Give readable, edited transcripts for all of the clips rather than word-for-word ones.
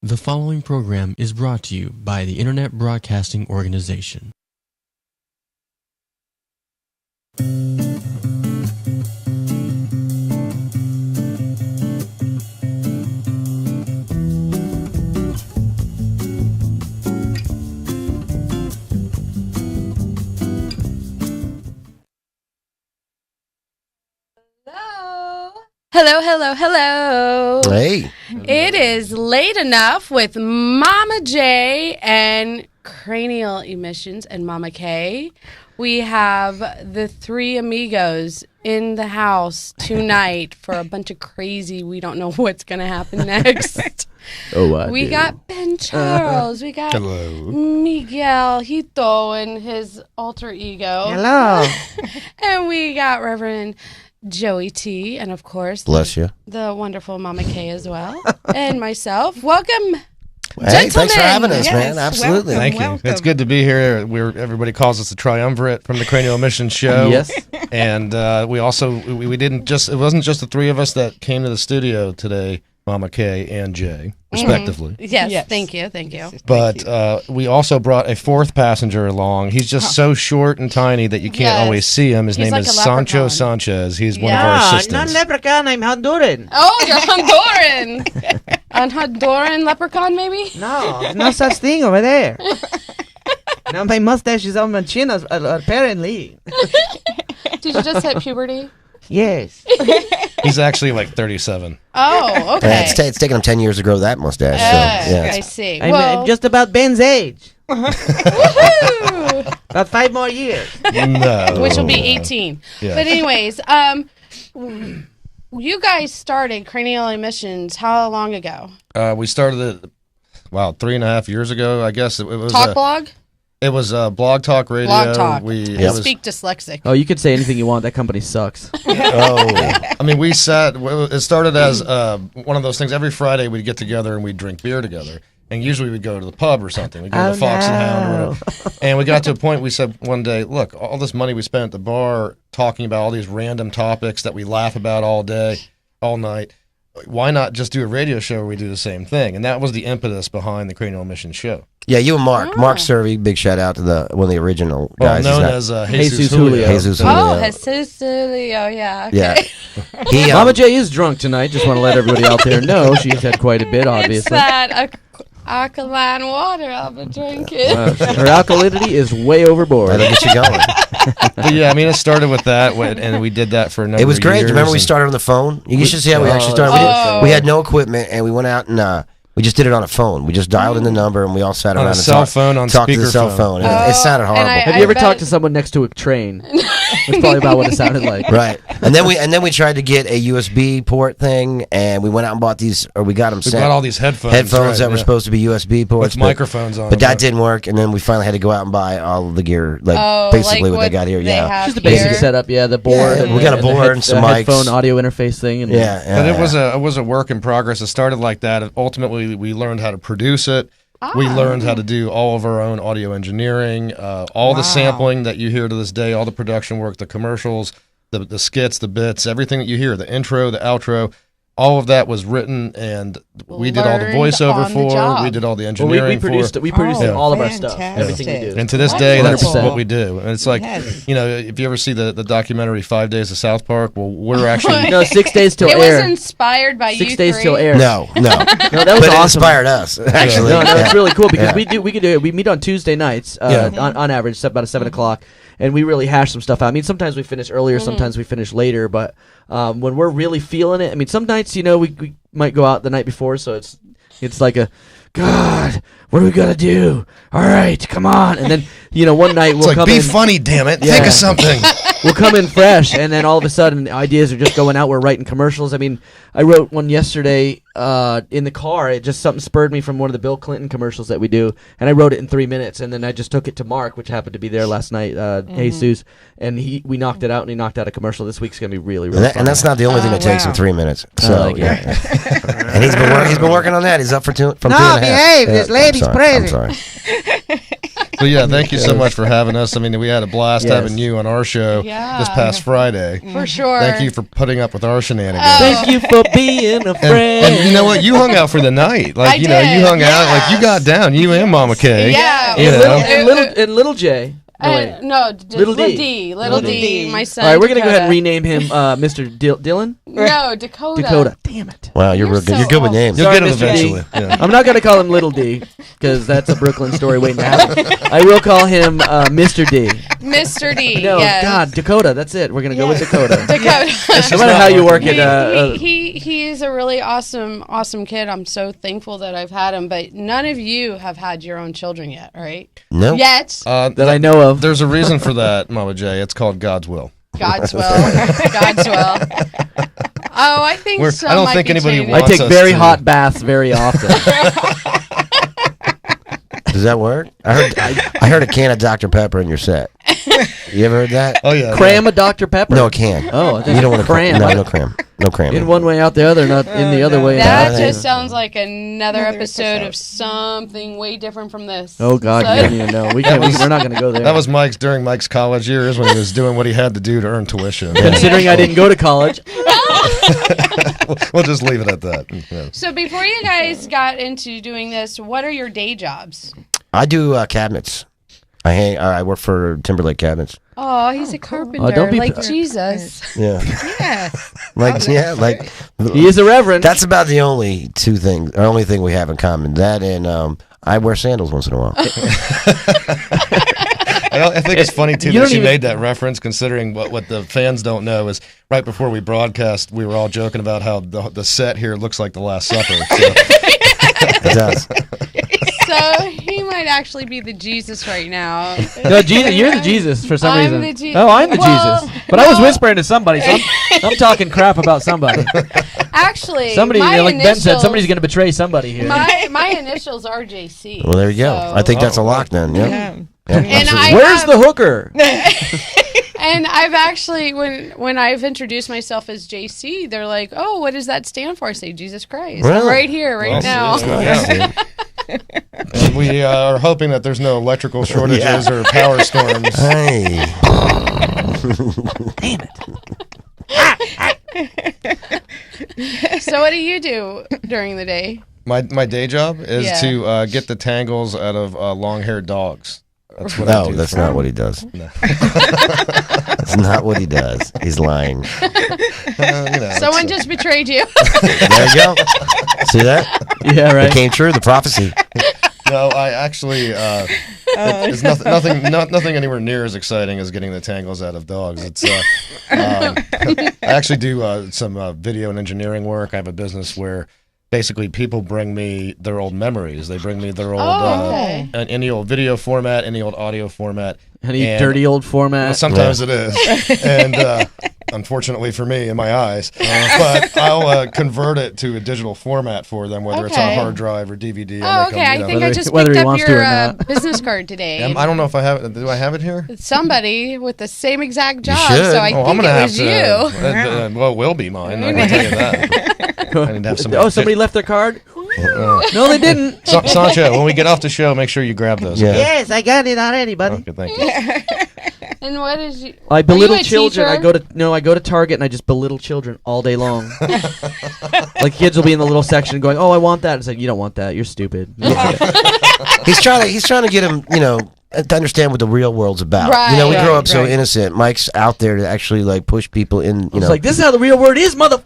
The following program is brought to you by the Internet Broadcasting Organization. Hello, hello, hello. Hey. It is late enough with Mama J and Cranial Emissions and Mama K. We have the three amigos in the house tonight for a bunch of crazy, we don't know what's going to happen next. We got Ben Charles. We got Miguel Hito and his alter ego. Hello. And we got Reverend Joey T, and of course, bless you, the wonderful Mama K as well, and myself. Welcome, hey, gentlemen. Thanks for having us, yes, man. Absolutely. Thank you. It's good to be here. Everybody calls us the triumvirate from the Cranial Emissions Show. Yes. And we also, we didn't just, it wasn't just the three of us that came to the studio today, Mama K and Jay, respectively. Yes, thank you. But we also brought a fourth passenger along. He's just so short and tiny that you can't always see him. His name like is a Sancho leprechaun. Sanchez. He's one of our assistants. Not leprechaun, I'm Honduran. Oh, you're Honduran. An Honduran leprechaun, maybe? No, no such thing over there. Now my mustache is on my chin, apparently. Did you just hit puberty? Yes. He's actually like 37. Oh, okay. Yeah, it's taken him 10 years to grow that mustache. So, yeah, I see. I'm just about Ben's age. Woohoo! About 5 more years. No. Which will be 18. Yeah. But anyways, you guys started Cranial Emissions how long ago? We started it, 3.5 years ago, I guess. It was Talk blog? It was Blog Talk Radio. Blog Talk. Speak dyslexic. Oh, you can say anything you want. That company sucks. I mean, it started as one of those things. Every Friday we'd get together and we'd drink beer together. And usually we'd go to the pub or something. We'd go to the Fox and Hound or whatever. And we got to a point we said one day, look, all this money we spent at the bar talking about all these random topics that we laugh about all day, all night, why not just do a radio show where we do the same thing? And that was the impetus behind the Cranial Emissions Show. Yeah, you and Mark. Mark Survey, big shout out to one of the original guys. Known as Jesus Julio. Jesus Julio. Oh, Jesus Julio, yeah. Okay. Yeah. Mama J is drunk tonight. Just want to let everybody out there know she's had quite a bit, obviously. It's that alkaline water I've been drinking. Her alkalinity is way overboard. That'll get you going. But yeah, I mean, it started with that, and we did that for a number of years. It was great. Do you remember we started on the phone? You should see how we actually started. We had no equipment, and we went out and we just did it on a phone. We just dialed in the number, and we all sat around and talked to the cell phone. It sounded horrible. Have you ever talked to someone next to a train? That's probably about what it sounded like. Right. And then we tried to get a USB port thing, and we went out and bought these, or we got them sent. We got all these headphones that were supposed to be USB ports. With microphones on But that didn't work, and then we finally had to go out and buy all the gear, basically what they got here. Yeah. Just a basic setup, the board. Yeah, we got a board and some mics. Headphone audio interface thing. And but it was a work in progress. It started like that. Ultimately, we learned how to produce it. We learned how to do all of our own audio engineering, all the sampling that you hear to this day, all the production work, the commercials, the skits, the bits, everything that you hear, the intro, the outro, all of that was written, and we did all the voiceover for. We did all the engineering we produced for. We produced all of our stuff, everything we do. And to this day, that's what we do. And it's like, if you ever see the documentary 5 Days of South Park, well, we're actually 6 days till air. It was inspired by 6 you days three. till air. No, that was but awesome. It inspired us, actually. No, it's really cool because we could do it. We meet on Tuesday nights, on average, about 7 o'clock. And we really hash some stuff out. I mean, sometimes we finish earlier, sometimes we finish later. But when we're really feeling it, I mean, some nights, we might go out the night before, so it's like a, God, what do we gotta do? All right, come on. And then, one night we'll come in. Be funny, damn it. Think of something. We'll come in fresh, and then all of a sudden, ideas are just going out. We're writing commercials. I mean, I wrote one yesterday in the car. It just something spurred me from one of the Bill Clinton commercials that we do, and I wrote it in 3 minutes. And then I just took it to Mark, which happened to be there last night, Jesus, and we knocked it out, and he knocked out a commercial. This week's gonna be really, really fun. And that's not the only thing that takes him 3 minutes. So and he's been working on that. He's up from 2.5. Behave. This lady's crazy. I'm sorry. So yeah, thank you so much for having us. I mean, we had a blast having you on our show this past Friday. For sure. Thank you for putting up with our shenanigans. Thank you for being a friend. And you know what? You hung out for the night. Like, you hung out. Like, you got down. You and Mama K. Yeah. And little J. Little D. Little D. My son. All right, we're gonna go ahead and rename him Mr. Dylan. No, Dakota. Dakota. Damn it. Wow, you're good with names. You'll Sorry, get him Mr. eventually. D. I'm not gonna call him Little D because that's a Brooklyn story waiting to happen. I will call him Mr. D. Mr. D. No, yes. God, Dakota. That's it. We're gonna go with Dakota. Dakota. No matter how you work it. He's a really awesome kid. I'm so thankful that I've had him. But none of you have had your own children yet, right? No. Yet. That I know of. There's a reason for that, Mama J. It's called God's will. God's will. God's will. Oh, I think so. I don't think anybody changing. wants I take very hot baths very often. Does that work? I heard a can of Dr. Pepper in your set. You ever heard that? Oh yeah. Cram a Dr. Pepper? No, a can. Oh, I think You don't want to cram. No cram. No cram. In one way, out the other, not in the other way. That just sounds like another episode of something way different from this. Oh God, So- you don't even know. We're not going to go there. That was during Mike's college years when he was doing what he had to do to earn tuition. Considering I didn't go to college. We'll just leave it at that. Yeah. So before you guys got into doing this, what are your day jobs? I do cabinets. I work for Timberlake Cabinets. Oh, he's a carpenter, don't be like Jesus. Yeah. Yes. Like He is a reverend. That's about the only thing we have in common. That and I wear sandals once in a while. I think it's funny too You that don't she even- made that reference, considering what the fans don't know is right before we broadcast, we were all joking about how the set here looks like the Last Supper. So. It does. So he might actually be the Jesus right now. No, Jesus, you're the Jesus for some I'm reason. the Je- Oh, I'm the Well, Jesus. But I was whispering to somebody, so I'm talking crap about somebody. Actually, Somebody, my like Ben said, initials- somebody's going to betray somebody here. My initials are JC. Well, there you go. so- I think that's a lock then. Yeah. Yeah. And I Where's have- the hooker? And I've actually, when I've introduced myself as JC, they're like, "Oh, what does that stand for?" I say, "Jesus Christ." I'm Really? right here, right now. Yeah. And we are hoping that there's no electrical shortages or power storms. Hey. Damn it. So what do you do during the day? My day job is Yeah. to get the tangles out of long-haired dogs. That's what I No, do. that's not what he does. That's not what he does. He's lying. Someone just betrayed you. There you go. See that? Yeah, It right. came true. The prophecy. No, I actually it's nothing anywhere near as exciting as getting the tangles out of dogs. It's I actually do some video and engineering work. I have a business where basically people bring me their old memories. They bring me their old okay. any old video format, any old audio format. Any And- dirty old Well, format. sometimes it is, and unfortunately for me, in my eyes, but I'll convert it to a digital format for them, whether it's on Okay. hard drive or DVD. Oh, okay. I think I just whether picked he up wants to your or not. business card today. I don't know if I have it. Do I have it here? Somebody with the same exact job, should. so I I'm think gonna it have was to. you. Well, it will be mine. I can tell you that. I need to have somebody. Oh, somebody left their card? No, they didn't. Sancho, when we get off the show, make sure you grab those. Yeah. Okay? Yes, I got it already, buddy. Okay, thank you. And what is you? I belittle a children. teacher? I go to Target and I just belittle children all day long. Like kids will be in the little section going, "Oh, I want that." It's like, "You don't want that. You're stupid." He's trying to get him, to understand what the real world's about. Right, We grow right, up so right. innocent. Mike's out there to actually like push people in. It's like, "This is how the real world is, mother."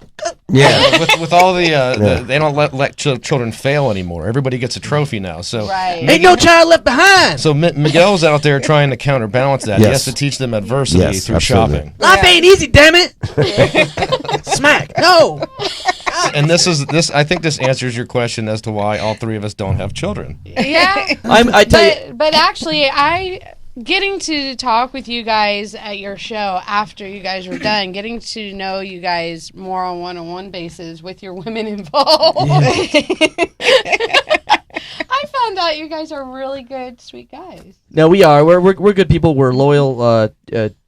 Yeah. With all the they don't let children fail anymore. Everybody gets a trophy now. So Right. Ain't no child left behind. So Miguel's out there trying to counterbalance that. He Yes. has to teach them adversity Yes, through absolutely. shopping. Life ain't easy, damn it. Smack. No. And I think this answers your question as to why all three of us don't have children. Yeah. I tell you. But actually, getting to talk with you guys at your show after you guys were done, getting to know you guys more on one-on-one basis with your women involved. I found out you guys are really good, sweet guys. No, we are. We're good people. We're loyal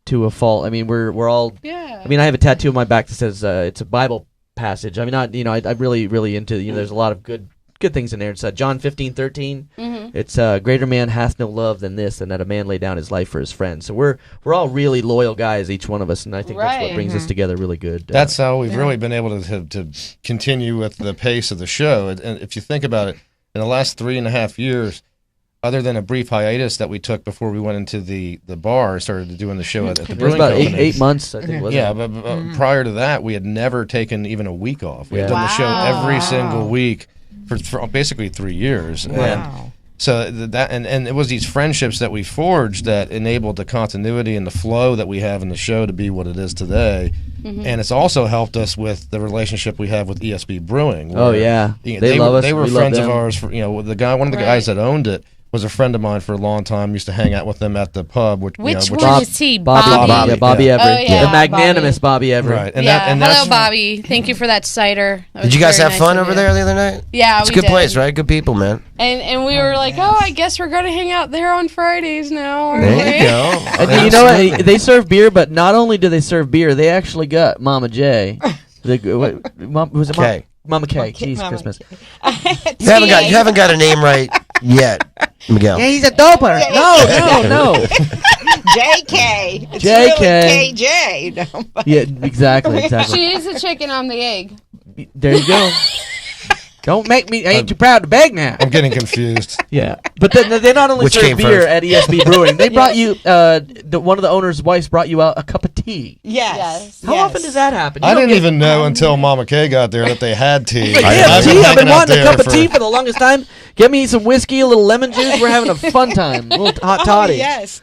to a fault. I mean, we're all. Yeah. I mean, I have a tattoo on my back that says it's a Bible passage. I mean, I'm really into. There's a lot of good things in there. It's John 15:13. Mm-hmm. It's greater man hath no love than this, and that a man lay down his life for his friends. So we're all really loyal guys, each one of us, and I think that's what brings us together really good. That's how we've really been able to continue with the pace of the show. And if you think about it, in the last 3.5 years, other than a brief hiatus that we took before we went into the bar and started doing the show at the brewing company. It was about 8 months, I think, wasn't it? but prior to that, we had never taken even a week off. We had done the show every single week for basically 3 years. Wow. And so that and it was these friendships that we forged that enabled the continuity and the flow that we have in the show to be what it is today. And it's also helped us with the relationship we have with ESB Brewing. Where, they love us. They were friends of ours. One of the guys that owned it was a friend of mine for a long time. Used to hang out with them at the pub. Which one is he? Bobby. Bobby Everett. The magnanimous Bobby Everett. Right. Hello, Bobby. Thank you for that cider. Did you guys have fun over there the other night? Yeah, it's a good place, right? Good people, man. And we were like, I guess we're going to hang out there on Fridays now. There you go. And you know what? They serve beer, but not only do they serve beer, they actually got Mama J. Was it K? Mama K. Jeez, Mama Christmas. You haven't got a name right yet, Miguel. Yeah, he's a doper. No. JK. It's JK. really KJ. No, Yeah, exactly. She is the chicken on the egg. There you go. Don't make me. I ain't too proud to beg now. I'm getting confused. Yeah, but they not only Which serve came beer first? at ESB Brewing. They brought you. One of the owner's wives brought you out a cup of tea. Yes. How often does that happen? I didn't even know until Mama K got there that they had tea. I've been wanting a cup of tea for the longest time. Get me some whiskey, a little lemon juice. We're having a fun time. A little hot toddy. Yes.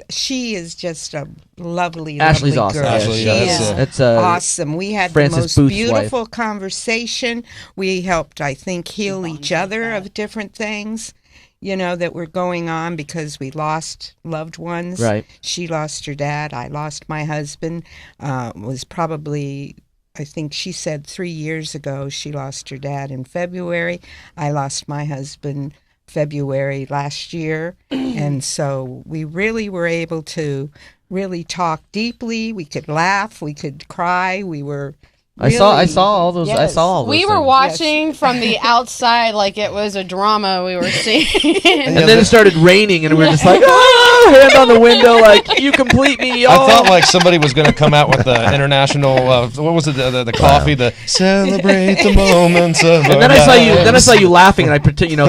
She is just a lovely, Ashley's lovely awesome. girl. Ashley, she yeah, is awesome. We had Francis the most Booth's beautiful wife. conversation. We helped, I think, heal each other of different things, that were going on because we lost loved ones. Right. She lost her dad. I lost my husband. Was probably, I think she said 3 years ago she lost her dad in February. I lost my husband February last year. And so we really were able to really talk deeply. We could laugh. We could cry. We were... Really, I saw all those. yes. I saw all those. We were things. watching from the outside like it was a drama we were seeing. And then it started raining, and we were just like, hand on the window, like, you complete me, y'all. I thought like somebody was going to come out with the international, what was it, the coffee, the celebrate the moments of And then I saw you laughing, and I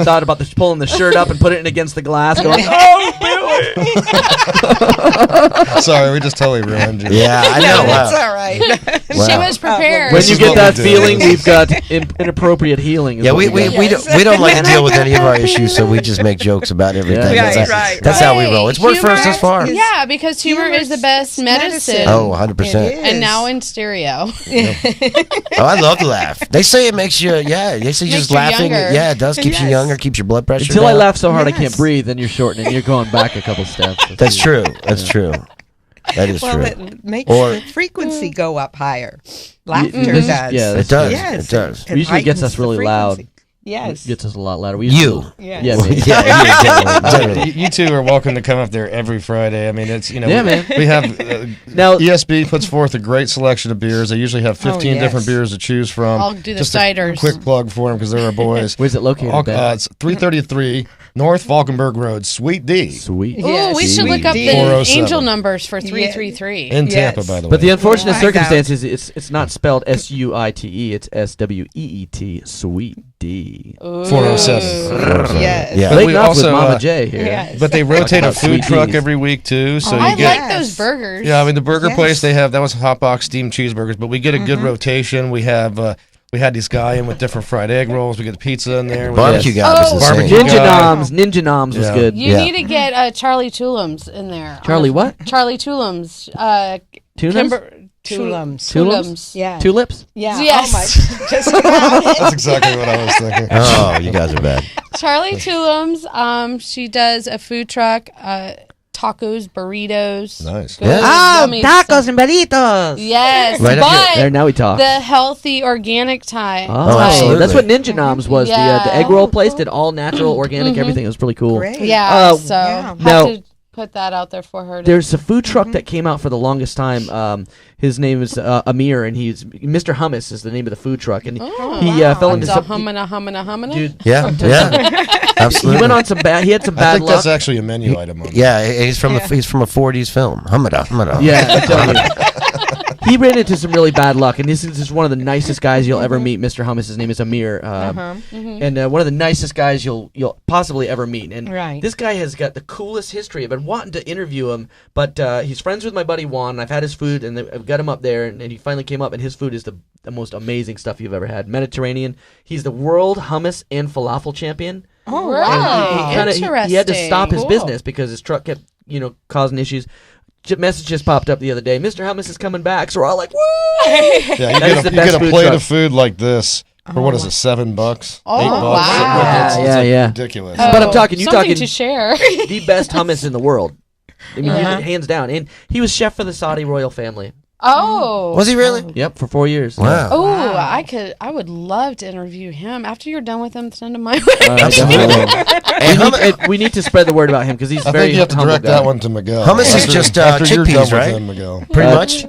thought about pulling the shirt up and put it against the glass, going, Sorry, we just totally ruined you. Yeah, I know. No, that's all right. She was prepared. When This you is get what that we do. feeling, we've got inappropriate healing. Yeah, we don't like to deal with any of our issues, so we just make jokes about everything. Yeah. That's how we roll. It's worked for us thus far. Yeah, because humor is the best medicine. Oh, 100%. And now in stereo. Oh, I love to laugh. They say it makes you, they say just you laughing. younger. Yeah, it does. Keeps you younger, keeps your blood pressure Until I down. laugh so hard I can't breathe, then you're shortening. You're going back a couple steps. That's true. That's true. That is Well, true. it makes Or- the frequency go up higher. Laughter this- does. yeah, It does. Yes. It does. It Usually gets heightens us really the loud. frequency. Yes. Gets us a lot louder. You. Yes. Yeah, me. Yeah, generally. You two are welcome to come up there every Friday. I mean, it's Yeah, man. we have Now, ESB puts forth a great selection of beers. They usually have 15 yes. different beers to choose from. I'll do the Just ciders. A quick plug for them because they're our boys. where's it located? Ben? It's 333 North Falkenberg Road, Suite D, Sweet. Ooh, we should look up the 407. angel numbers for 333. in Tampa, Yes. by the way. But the unfortunate Find circumstance is it's not spelled SUITE. It's SWEET. Sweet D. 407. Yes. Yeah. Blake we Knopf with also, Mama J here. Yes. But they rotate a about food Sweet truck D's. every week too, so I you get. like those burgers. Yeah, I mean the burger Yes. place that was hot box steamed cheeseburgers, but we get a good rotation. We have we had this guy in with different fried egg rolls. We get the pizza in there. We Barbecue get- guy was Oh. insane. Barbecue Ninja guy. Noms. Ninja Noms was Yeah. good. You Yeah. need to get Charlie Tulums in there. Charlie what? Charlie Tulums. Tunas? Tulums. Tulums. Yeah. Tulips? Yeah. Yes. Oh my. Just about it. That's exactly what I was thinking. Oh, you guys are bad. Charlie Tulums. She does a food truck. Tacos, burritos. Nice. Good, Yeah. yummy tacos stuff. and burritos. Yes, Right up here. There, but now we talk. the healthy organic type. Oh, absolutely. that's what Ninja Noms was. Yeah. The egg roll place did all natural, organic, everything. It was pretty cool. Great. Yeah. Uh, so yeah. have Now- to put that out there for her. There's a food truck that came out for the longest time. His name is Amir, and he's Mr. Hummus is the name of the food truck, and he fell into some humana. Dude, Yeah, absolutely. he went on some bad. He had some bad I think luck. that's actually a menu item. On He's from he's from a 40s film. Humada. Yeah, I'm telling you. He ran into some really bad luck, and this is just one of the nicest guys you'll ever meet. Mr. Hummus, his name is Amir, and one of the nicest guys you'll possibly ever meet. And this guy has got the coolest history. I've been wanting to interview him, but he's friends with my buddy Juan. I've had his food, and I've got him up there, and he finally came up, and his food is the most amazing stuff you've ever had. Mediterranean. He's the world hummus and falafel champion. Oh, wow. He had to stop his business because his truck kept, causing issues. Message just popped up the other day. Mr. Hummus is coming back, so we're all like, "Woo!" Yeah, you get a plate of food like this for what is it, $7? $8? Wow. Yeah. Ridiculous. But I'm talking, something to share. The best hummus in the world. I mean, hands down. And he was chef for the Saudi royal family. Oh. Was he really? Yep, for 4 years. Wow. Oh, I would love to interview him. After you're done with him, send him my way. And we need to spread the word about him because he's I very think you have to direct that one to Miguel. Hummus is just after you're done chickpeas, with right? him, Miguel. Pretty much.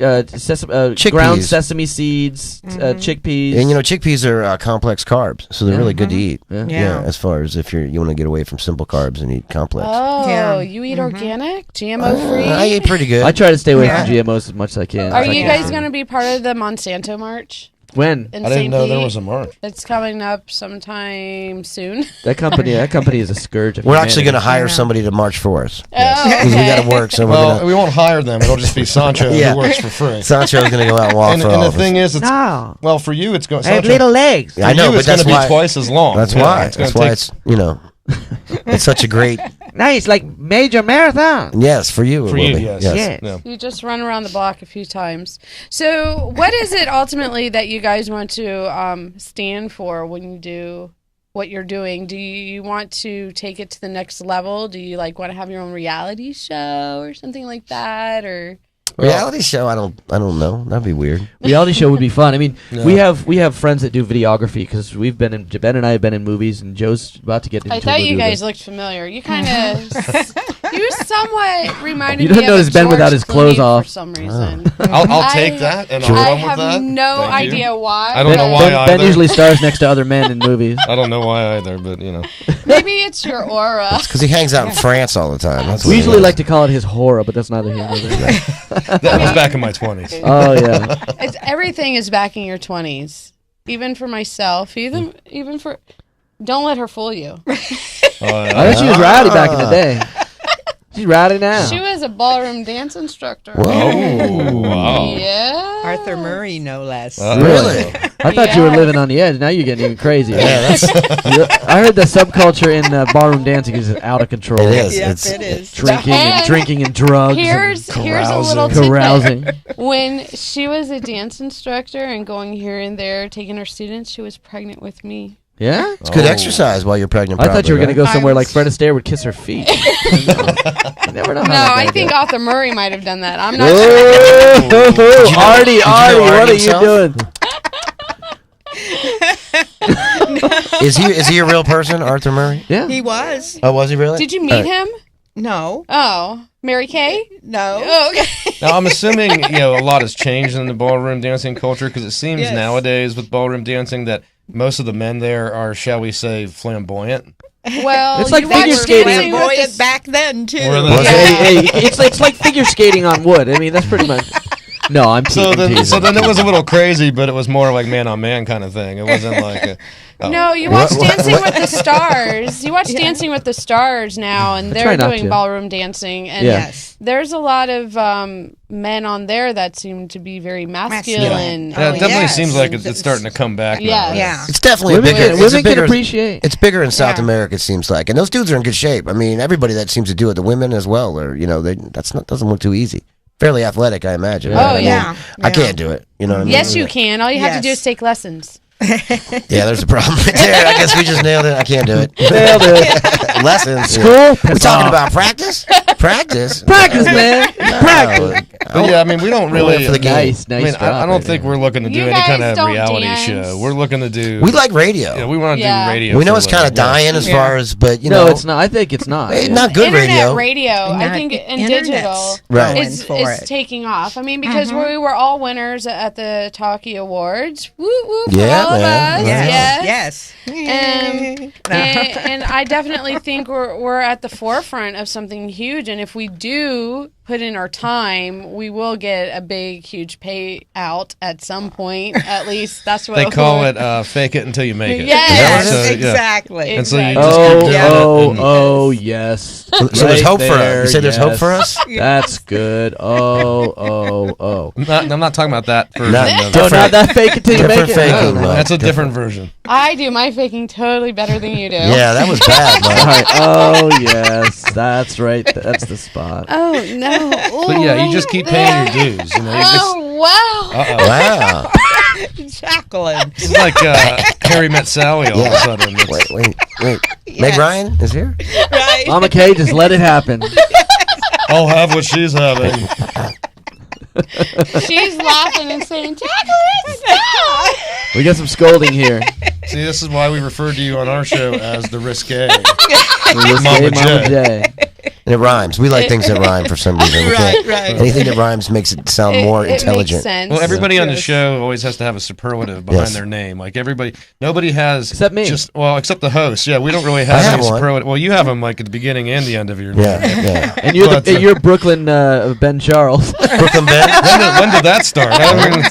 Ground sesame seeds, chickpeas. And chickpeas are complex carbs, so they're really good to eat. Yeah. As far as if you want to get away from simple carbs and eat complex. Oh, you eat organic, GMO free? I eat pretty good. I try to stay away from GMOs as much as I can. Are you guys going to be part of the Monsanto March? When? In I didn't St. know Pete? there was a march. It's coming up sometime soon. That company is a scourge. We're actually going to hire somebody to march for us. Yes. Because we got to work. So we won't hire them. It'll just be Sancho who works for free. Sancho's going to go out and walk and for the all thing of us. is, well, for you, it's going. I have little legs. I know, you, but it's going that's to why be twice as long. That's why. That's why it's it's such a great. Nice, like major marathon. Yes, for you. For you, yes. Yeah. You just run around the block a few times. So, what is it ultimately that you guys want to stand for when you do what you're doing? Do you want to take it to the next level? Do you want to have your own reality show or something like that, or? Reality show? I don't know. That'd be weird. Reality show would be fun. I mean, we have friends that do videography because Ben and I have been in movies, and Joe's about to get into. I thought you guys looked familiar. You kind of, you somewhat reminded me. You don't of notice Ben George without his clothes Clooney off for some reason. I'll take that, and I'll run with that. I have no idea why. I don't know why either. Ben usually stars next to other men in movies. I don't know why either, but Maybe it's your aura. It's because he hangs out in France all the time. That's we usually like to call it his horror, but that's neither here nor there. That was back in my 20s. Oh yeah. Everything is back in your 20s, even for myself. Even for. Don't let her fool you. I thought she was rowdy back in the day. She's rowdy now. She was a ballroom dance instructor. Whoa. Wow. Yeah. Arthur Murray, no less. Really? I thought you were living on the edge. Now you're getting even crazy. I heard the subculture in ballroom dancing is out of control. It is. Yes, it is. Drinking and drugs. Here's a little carousing. tidbit. When she was a dance instructor and going here and there, taking her students, she was pregnant with me. Yeah? It's good exercise while you're pregnant. I thought you were going to go somewhere like Fred Astaire would kiss her feet. You never know. No, I think Arthur Murray might have done that. I'm not sure. Artie, what are you doing? Is he a real person, Arthur Murray? Yeah. He was. Oh, was he really? Did you meet him? No. Oh, Mary Kay? No. Oh, okay. Now, I'm assuming, a lot has changed in the ballroom dancing culture because it seems nowadays with ballroom dancing that most of the men there are, shall we say, flamboyant. Well, it's like you figure watched skating. Flamboyant back then, too. It's like figure skating on wood. I mean, that's pretty much. No, I'm so then it was a little crazy, but it was more like man on man kind of thing. It wasn't like No, you watch Dancing with the Stars. You watch Dancing with the Stars now, and they're doing ballroom dancing. And there's a lot of men on there that seem to be very masculine. Yeah, it definitely seems like it's starting to come back. Yeah. It's definitely women can appreciate. It's bigger in South America, it seems like, and those dudes are in good shape. I mean, everybody that seems to do it, the women as well, or doesn't look too easy. Fairly athletic, I imagine. Oh, right? I can't do it. You know what I mean? Yes, you can. All you have to do is take lessons. Yeah, there's a problem right there. I guess we just nailed it. I can't do it. Nailed it. Lessons. School? We talking about practice? Practice? Practice, man. Practice. But yeah, I mean, we don't really. For the game. Nice I mean, I don't think we're looking to do any kind of reality show. We're looking to do. We like radio. Yeah, we want to do radio. We know it's kind of dying as far as, but you know, no, it's not. I think it's not. It's not good Internet radio. I think, and digital is taking off. I mean, because we were all winners at the Talkie Awards. Woo woo for all of us. Yes. And I definitely think we're at the forefront of something huge. And if we do put in our time, we will get a big, huge payout at some point. At least that's what they call it. Fake it until you make it. Yes, So, exactly. And so you just keep doing it. Oh, yes. So there's hope for us. You said there's hope for us? That's good. Oh. I'm not talking about that version. Not that fake it till you make it. Faking, that's a different version. I do my faking totally better than you do. Yeah, that was bad. Right. Oh, yes. That's right. That's the spot. Oh, no. But yeah, you just keep paying your dues. You know, wow. Wow. Jacqueline. It's like Harry Met Sally all of a sudden. Wait. Meg Ryan is here? Right. Mama K, just let it happen. I'll have what she's having. She's laughing and saying, Jacqueline, stop! We got some scolding here. See, this is why we refer to you on our show as the risque. Mama J. And it rhymes. We like things that rhyme for some reason. Right. Anything that rhymes makes it sound more intelligent. Makes sense. Well, everybody on the show always has to have a superlative behind their name. Like nobody has except me. Except the host. Yeah, we don't really have any superlative. Well, you have them like at the beginning and the end of your name. Yeah. And you're Brooklyn Ben Charles. Brooklyn Ben. When did that start?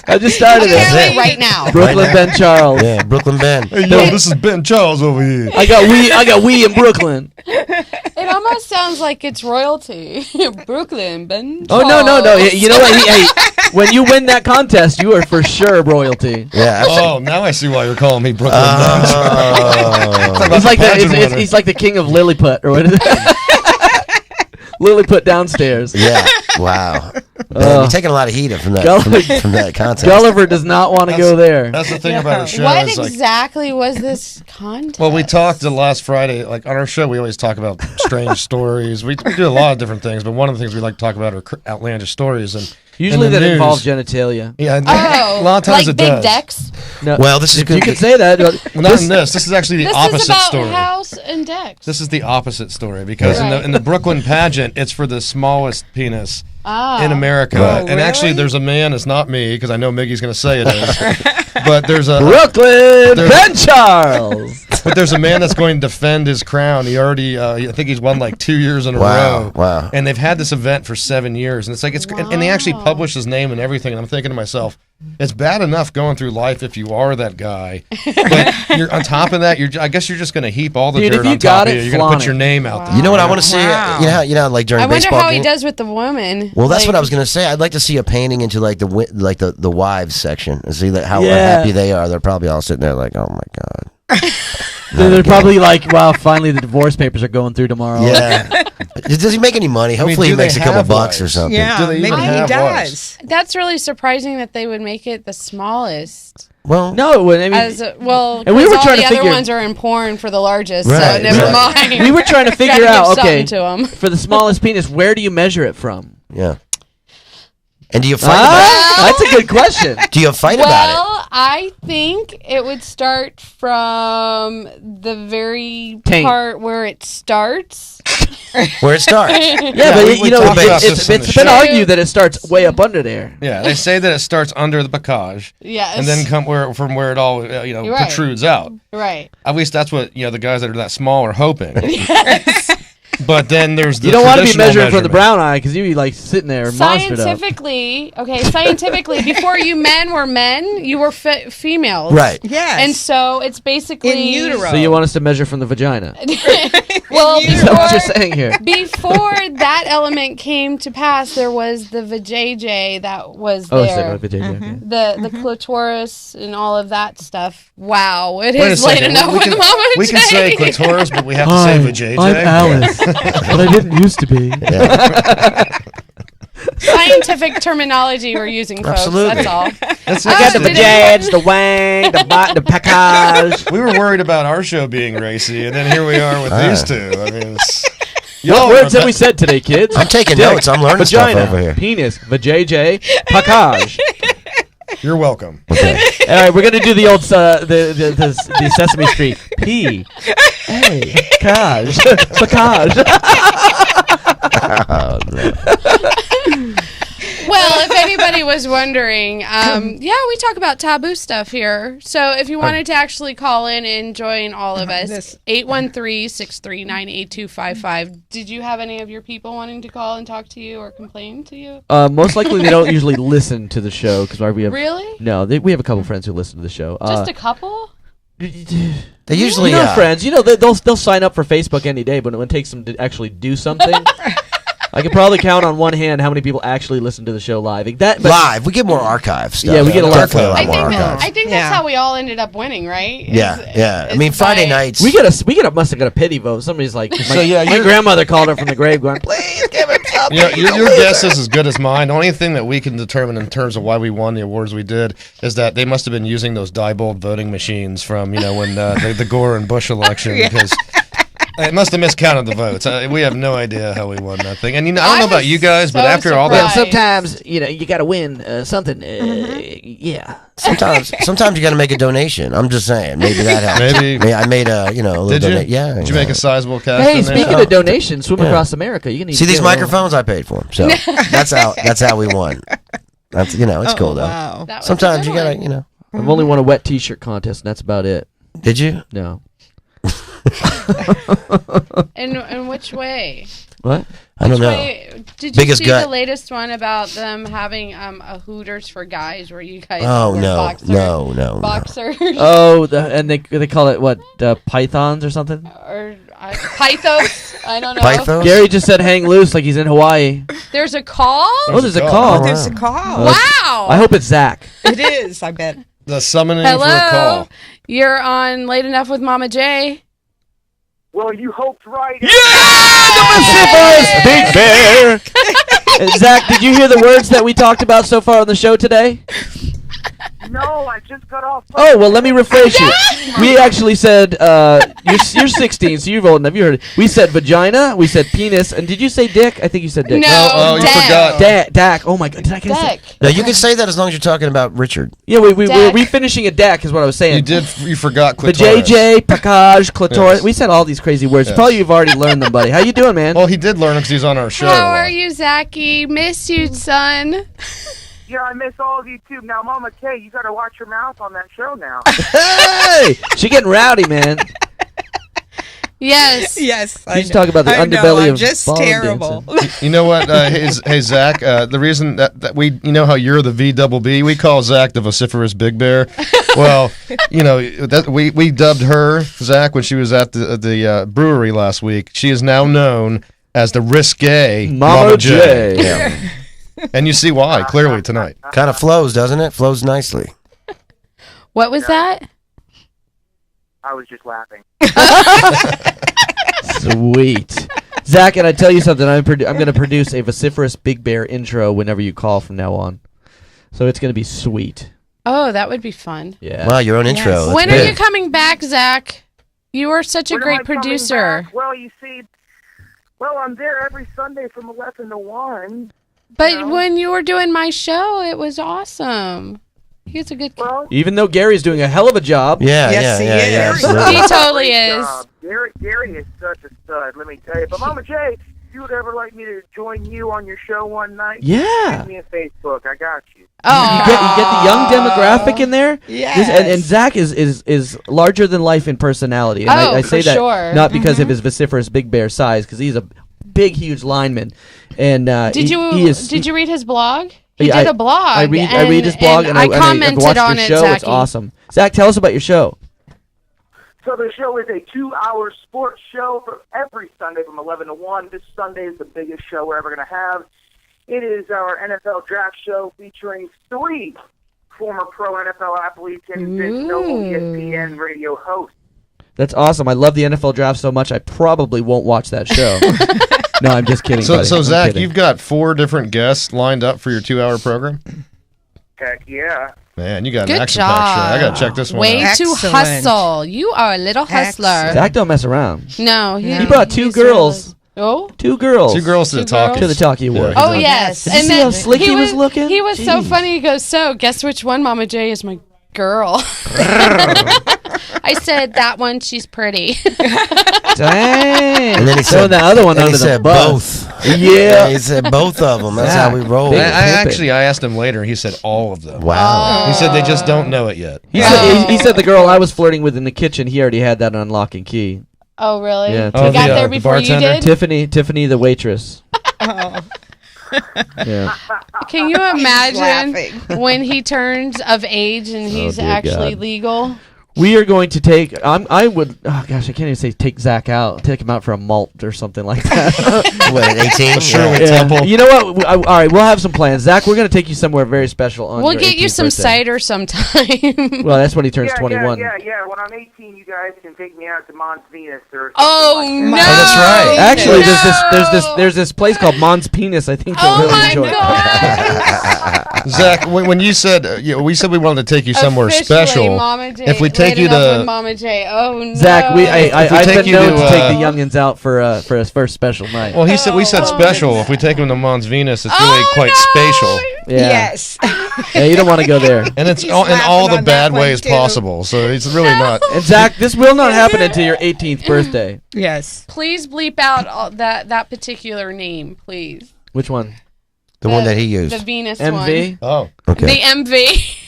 I just started it right now. Brooklyn Ben Charles. Yeah, Brooklyn Ben. Hey, yo, this is Ben Charles over here. I got we in Brooklyn. It almost sounds like it's royalty. Brooklyn, Ben. Oh, no. You know what? Hey, when you win that contest, you are for sure royalty. Yeah. Oh, now I see why you're calling me Brooklyn. He's like the king of Lilliput, or what is it? Lilliput downstairs. Yeah. Wow. Man, you're taking a lot of heat from that from that contest. Gulliver does not want to go there. That's the thing about our show. What exactly was this contest? Well, we talked last Friday, like on our show, we always talk about strange stories. We do a lot of different things, but one of the things we like to talk about are outlandish stories. And usually that involves genitalia. Yeah, a lot of times like it big does. decks? No, well, this is good. You can say that. Well, not in this. This is actually the opposite This is about story. house and decks. This is the opposite story because in the Brooklyn pageant, it's for the smallest penis in America. Oh, and actually, there's a man. It's not me because I know Miggy's going to say it is. But there's a Brooklyn Ben Charles. But there's a man that's going to defend his crown. He already, I think he's won like 2 years in a row. Wow. And they've had this event for 7 years, and it's like and they actually publish his name and everything. And I'm thinking to myself, it's bad enough going through life if you are that guy, but you're on top of that. I guess you're just going to heap all the dirt on top of you. You're going to put your name out there. You know what I want to see? You know, like during baseball. I wonder how he does with the woman. Well, that's what I was going to say. I'd like to see a painting into like the wives section and see how happy they are. They're probably all sitting there like, oh my god. They're probably like, wow, finally the divorce papers are going through tomorrow. Yeah. Does he make any money? Hopefully he makes a couple bucks or something. Yeah, maybe he does. That's really surprising that they would make it the smallest. Well, no, I mean, and we were trying to figure. Other ones are in porn for the largest, so never mind. We were trying to figure out, for the smallest penis, where do you measure it from? Yeah. And do you fight about it? That's a good question. Do you fight about it? Well, I think it would start from the very part where it starts. Where it starts. Yeah, but you know, it's been argued that it starts way up under there. Yeah, they say that it starts under the bacage. Yes. And then from where it all protrudes out. Right. At least that's what the guys that are that small are hoping. Yes. But then there's the you don't want to be measuring from the brown eye because you'd be like sitting there scientifically, before you men were men, you were females. Right. Yes. And so it's basically in utero. So you want us to measure from the vagina? Well, is that what you're saying here? Before that element came to pass, there was the vajayjay that was there. The clitoris and all of that stuff. Wow, it is late enough with Mama J. We can say clitoris, but we have to say vajayjay. I'm Alice. But I didn't used to be. Yeah. Scientific terminology we're using, folks. Absolutely. That's all. I got the vajayjay, the wang, the package. We were worried about our show being racy, and then here we are with these two. I mean, What words have we said today, kids? I'm taking notes. I'm learning vagina, stuff over here. Penis, vajayjay, pakaj. You're welcome. Okay. All right, we're gonna do the old the Sesame Street. P. A. Kaj. Pakaj. Oh, no. Well, if anybody was wondering, we talk about taboo stuff here. So if you wanted to actually call in and join all of us, 813-639-8255. Did you have any of your people wanting to call and talk to you or complain to you? Most likely they don't usually listen to the show because we have Really? No, we have a couple friends who listen to the show. Just a couple? They usually friends. They'll sign up for Facebook any day, but when it takes them to actually do something. I can probably count on one hand how many people actually listen to the show live. Live, we get more archive stuff. Yeah, we get a lot more I archives. think that's how we all ended up winning, right? Yeah. I mean, Friday nights. We must have got a pity vote. Somebody's like, my grandmother called her from the grave, going, "Please give it something." Your guess is as good as mine. The only thing that we can determine in terms of why we won the awards we did is that they must have been using those Diebold voting machines from when the Gore and Bush election because. It must have miscounted the votes. We have no idea how we won that thing. And I don't know about you guys, but after all that, sometimes you got to win something. Yeah. Sometimes you got to make a donation. I'm just saying, maybe that helps. Maybe I made a little donation. Yeah. Did you make a sizable cash? Hey, speaking of donations, swim across America. You can see these microphones. I paid for them, so that's how we won. That's it's cool though. Wow. Sometimes you gotta I've only won a wet T-shirt contest, and that's about it. Did you? No. In which way? What? I don't know. Did you see the latest one about them having a Hooters for guys where you guys no. boxers? Oh, and they call it what? Pythons or something? Or pythos? I don't know. Pythos? Gary just said hang loose like he's in Hawaii. There's a call? There's a call. There's a call. Wow. I hope it's Zach. It is, I bet. The summoning Hello? for a call. You're on Late Enough with Mama J. Well, you hoped right. Yeah! Big Bear! Zach, did you hear the words that we talked about so far on the show today? No, I just got off. Oh, well, let me rephrase you. We actually said, you're 16, so you're old enough. You heard it. We said vagina, we said penis, and did you say dick? I think you said dick. No, you forgot. Dak. Oh, my God. Did I say? No, you can say that as long as you're talking about Richard. Yeah, we're refinishing a deck is what I was saying. You forgot clitoris. JJ, pakaj, clitoris. Yes. We said all these crazy words. Yes. Probably you've already learned them, buddy. How you doing, man? Well, he did learn them because he's on our show. How are you, Zachy? Miss you, son. Yeah, I miss all of you too. Now, Mama K, you got to watch your mouth on that show now. Hey, she getting rowdy, man. Yes. Yes. She's talking about the underbelly of just ballroom terrible. dancing. You know what? Hey, Zach. The reason that we, how you're the VBB, we call Zach the vociferous Big Bear. Well, that we dubbed her Zach when she was at the brewery last week. She is now known as the risque Mama J. Yeah. And you see why clearly tonight. Kind of flows, doesn't it? Flows nicely. What was that? I was just laughing. Sweet. Zach, and I tell you something, I'm going to produce a vociferous Big Bear intro whenever you call from now on. So it's going to be sweet. Oh, that would be fun. Yeah. Wow, your own intro. When are you coming back, Zach? You are such a great producer. Well, you see, I'm there every Sunday from 11 to 1. But when you were doing my show, it was awesome. He's a good kid. Even though Gary's doing a hell of a job. Yeah, Yes, he is. absolutely. He totally is. Gary is such a stud, let me tell you. But Mama J, if you would ever like me to join you on your show one night, Yeah. send me a Facebook. I got you. Oh, You get the young demographic in there. Yes. And Zach is larger than life in personality. And I say for that sure. not because of his vociferous Big Bear size, because he's a big, huge lineman. And did you read his blog? He Yeah, did a blog. I read his blog and I I've commented watched on your it, show. Zachy. It's awesome. Zach, tell us about your show. So the show is a 2-hour sports show for every Sunday from 11 to 1. This Sunday is the biggest show we're ever going to have. It is our NFL draft show featuring 3 former pro NFL athletes and Vince Noble ESPN radio hosts. That's awesome. I love the NFL draft so much I probably won't watch that show. No, I'm just kidding. So buddy. I'm Zach, kidding. you've got 4 different guests lined up for your 2-hour program? Heck yeah. Man, you got Good an action-packed show. I got to check this one Way out. to Excellent. hustle. You are a little hustler. Excellent. Zach don't mess around. No, He brought 2 he's girls Oh, Two girls. Two girls to the talkie. To the talkie award. Oh yes, Did you see how slick he was looking? He was so Jeez. funny. He goes, "So, guess which one, Mama J, is my girl?" I said that one. She's pretty. Dang. And then he said the other one and under he the said bus. both. Yeah. He said both of them. That's how we roll. Big I asked him later. He said all of them. Wow. He said they just don't know it yet. He said the girl I was flirting with in the kitchen, he already had that on lock and key. Oh really? Yeah, He got the there before you bartender? did. Tiffany the waitress. Oh. Yeah. Can you imagine laughing. when he turns of age and he's dear actually God. legal? We are going to take. I would. Oh gosh, I can't even say take Zach out. Take him out for a malt or something like that. What, at 18? Shirley Yeah. Temple. You know what? All right, we'll have some plans. Zach, we're going to take you somewhere very special on We'll your get you 18th some birthday. cider sometime. Well, that's when he turns 21. Yeah. When I'm 18, you guys can take me out to Mons Venus or something Oh like no! that. that's right. Actually, No! there's this place called Mons Penis. I think you'll Oh really my enjoy. god! Zach, when you said we said we wanted to take you somewhere Officially, special. Mama J, If we take you laid it up to with Mama J. Oh no! Zach, I've take been you known to, to take the youngins out for his first special night. Well, we said Oh, special. goodness. If we take him to Mons Venus, it's really quite spatial, Yeah. Yes. Yeah, you don't want to go there. and it's He's all, in all laughing the on bad that one, ways too. possible. So it's really not. And Zach, this will not happen until your 18th birthday. Yes. Please bleep out that particular name, please. Which one? The one that he used. The Venus MV? Oh, one. Okay. The MV.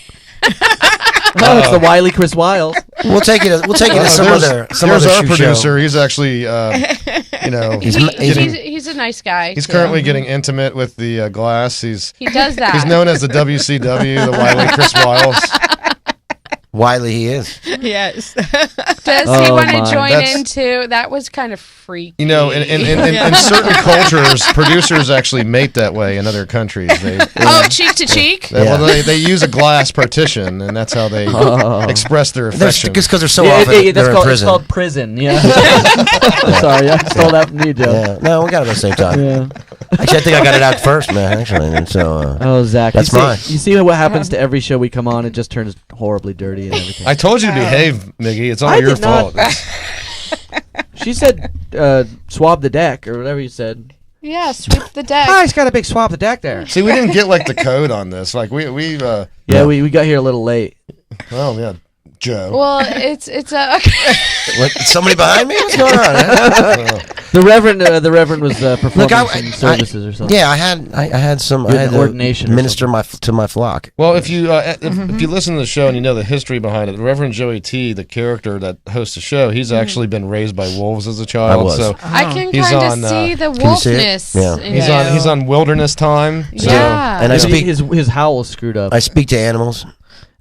Oh, it's the Wiley Chris Wiles. We'll take it. We'll take it to some there's other our shoe producer. show. He's actually, He's a nice guy. he's too. currently getting intimate with the glass. He does that. He's known as the WCW, the Wiley Chris Wiles. Wiley, he is. Yes. Does he Oh, want to my. join That's- in too? That was kind of freaky. You know, in certain cultures, producers actually mate that way in other countries. Cheek to cheek. Well, they use a glass partition, and that's how they express their affection. Just because they're so Yeah, often that's they're in called, prison. It's called prison. Yeah. Sorry, I stole that from you, Joe. Yeah. No, we got it at the same time. Yeah. Actually, I think I got it out first, man. Actually, and so. Oh, Zach, That's you see, mine. You see what happens to every show we come on? It just turns horribly dirty and everything. I told you to behave, Miggy. It's all I your did not. fault. She said, swab the deck or whatever you said. Yeah, sweep the deck. Oh, he's got a big swab of the deck there. See, we didn't get like the code on this. Like we Yeah, we got here a little late. oh yeah, Joe. Well, it's a. What, somebody behind me? What's going on? The Reverend was performing Look, some services or something. Yeah, I had some. You I had had an to ordination or minister to my flock. Well, if you listen to the show and you know the history behind it, Reverend Joey T, the character that hosts the show, he's actually been raised by wolves as a child. I was. So I can He's kind on, of see the Can you see it? wolfness. Yeah. in he's you. on wilderness time. So Yeah. And I speak. his howl's screwed up. I speak to animals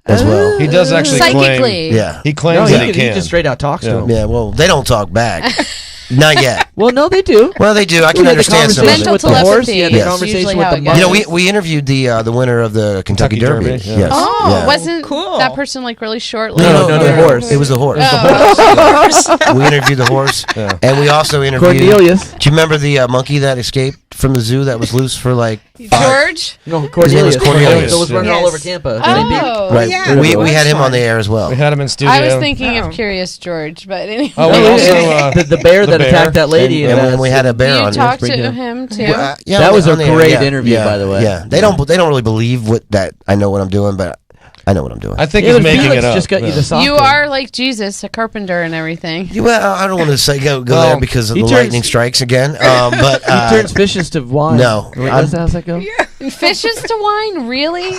as well. he does actually claim. Psychically. Yeah. He No, claims that he he can. just straight out talks to Yeah. him. Yeah. Well, they don't talk back. Not yet. Well, no, they do. Well, they do. I can We had the understand some of conversation it. with the Mental horse. telepathy Yeah, the is conversation usually with how the it monkey. goes. We interviewed the winner of the Kentucky Kentucky Derby. Derby, yeah. Yes. Oh, Yeah. wasn't Cool. that person like really short? No, the horse. It was the horse. Oh. We interviewed the horse, Yeah. and we also interviewed. Cornelius. Do you remember the monkey that escaped from the zoo that was loose for like? George? No, His name was Cornelius. That was running all Yes. over Tampa. Oh. Right. yeah. We had him on the air as well. We had him in studio. I was thinking Oh. of Curious George, but anyway. Oh, we also the bear the that bear. attacked that lady. And we had a bear you on. talked to bring him. him too. Yeah, That was a on the air, great yeah, interview, yeah, by the way. Yeah, they don't really believe that I know what I'm doing, but I know what I'm doing. I think Yeah, he's but making Felix it up. just got you Yeah. the soft You one. are like Jesus, a carpenter and everything. Well, I don't want to say go Well, there because of he the turns- lightning strikes again. But He turns fishes to wine. no, Wait, I'm- how's that go? Fishes to wine, really?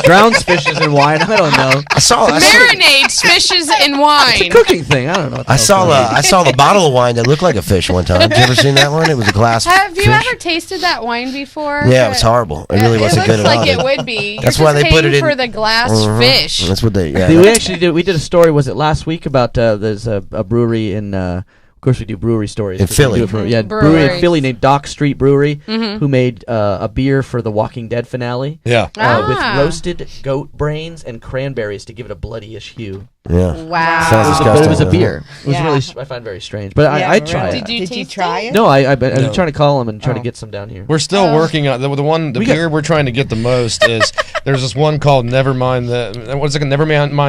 Drowns fishes in wine. I don't know. I saw Marinates fishes in wine. Cooking thing. I don't know. What the I hell's saw the bottle of wine that looked like a fish one time. Have you ever seen that one? It was a glass. Have you fish. ever tasted that wine before? Yeah, it was horrible. It really wasn't It good looks at all. like it would be. That's You're why just they put it paying in for the glass Mhm. fish. That's what they. Yeah. We actually did. We did a story. Was it last week about there's a brewery in. Of course, we do brewery stories In 'cause we Philly. do it for- yeah, brewery in Breweries. Philly named Dock Street Brewery, Mhm. who made a beer for the Walking Dead finale Yeah. with Ah. roasted goat brains and cranberries to give it a bloody-ish hue. Yeah. Wow. Sounds But disgusting. it was a doesn't it? beer. It was really, I find very strange. But I'd try it. Did you try it? No, I've been trying to call him and trying to get some down here. We're still working on the beer we're trying to get the most is there's this one called Nevermind the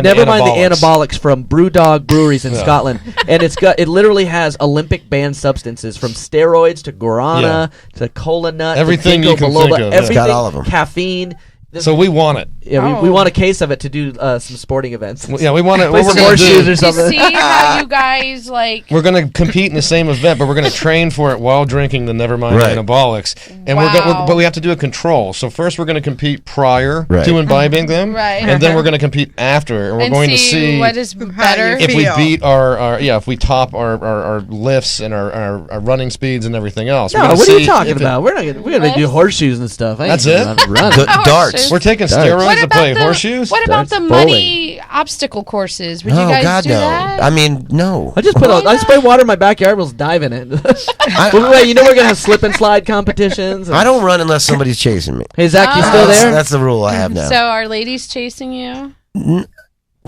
Anabolics from Brewdog Breweries in Scotland, and it literally has Olympic banned substances from steroids to guarana to cola nut, everything to you can biloba, think of. everything, Got all of them. caffeine. So we want it. Yeah, we want a case of it to do some sporting events. Yeah, we want it. Play What we're some gonna horseshoes do? or something. See how you guys like. We're going to compete in the same event, but we're going to train for it while drinking the Nevermind Right. Anabolics. And but we have to do a control. So first we're going to compete prior to imbibing them, Right. and then we're going to compete after, and we're going to see what is better. if we beat if we top our lifts and our running speeds and everything else. No, what are you talking about? We're gonna do horseshoes and stuff. That's it? Darts. We're taking steroids to play horseshoes. What about the muddy obstacle courses? Would you guys do that? I mean, no. I just I spray water in my backyard. We'll dive in it. Wait, you know we're gonna have slip and slide competitions. I don't run unless somebody's chasing me. Hey Zach, you still there? That's the rule I have now. So are ladies chasing you?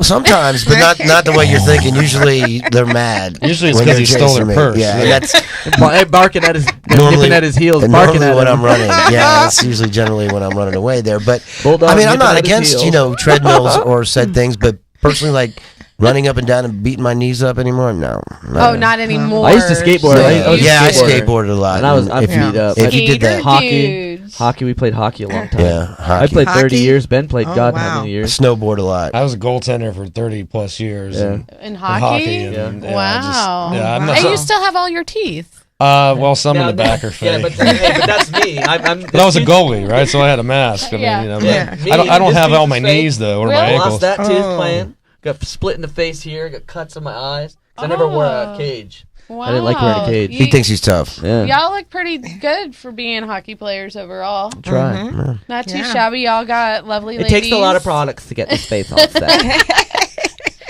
Sometimes, but not the way you're thinking. Usually they're mad. Usually it's when because they're he stole chasing their me. purse. Yeah, and that's barking at his, nipping at his heels, barking normally at when him. I'm running. Yeah, that's usually generally when I'm running away there. But Bulldog I mean, I'm nipping not at his against heels. treadmills or said things, but personally, like running up and down and beating my knees up anymore, no. Oh, not anymore. I used to skateboard. I skateboarded a lot. And I'm beat up. If you did that, hockey, we played hockey a long time. Yeah, hockey. I played 30 years. Ben played how many years? Snowboard a lot. I was a goaltender for 30 plus years. Yeah. In hockey? Wow. I'm and you still have all your teeth. Well, some in the back are fake. Yeah, but that's me. But I was a goalie, right? So I had a mask. I mean, I don't have all my knees though, or my ankles. Lost that tooth playing. Got split in the face here. Got cuts in my eyes. I never wore a cage. Wow. I didn't like wearing a cage. He thinks he's tough. Yeah. Y'all look pretty good for being hockey players overall. Try. Not too shabby. Y'all got lovely ladies. It takes a lot of products to get this face off.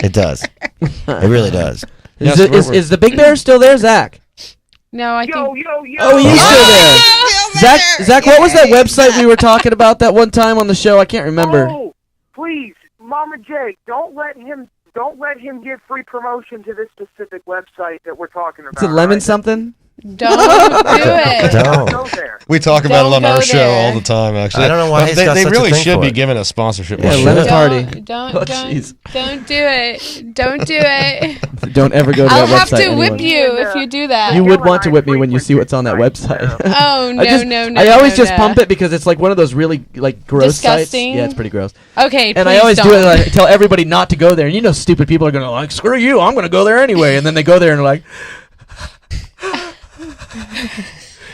It does. It really does. Is the Big Bear still there, Zach? No, I think. Oh, he's still there. Zach, what was that website we were talking about that one time on the show? I can't remember. Oh, please, Mama J, don't let him give free promotion to this specific website that we're talking about. Is it Lemon something? Don't do it. Don't. Go there. We talk about it on our go show there. all the time. Actually, I don't know why he's got they such a really thing should for be it. giving us sponsorship. Yeah, money. Lemon Party. Don't do it. Don't do it. Don't ever go to I'll that have website. to whip anyone. you if you do that. You would want to whip me when you see what's on that website. Oh no, no. I always no, just no. pump it because it's like one of those really like gross Disgusting. sites. Yeah, it's pretty gross. Okay, and I always do it. Like, tell everybody not to go there. And you know, stupid people are gonna like, screw you. I'm gonna go there anyway. And then they go there and they're like.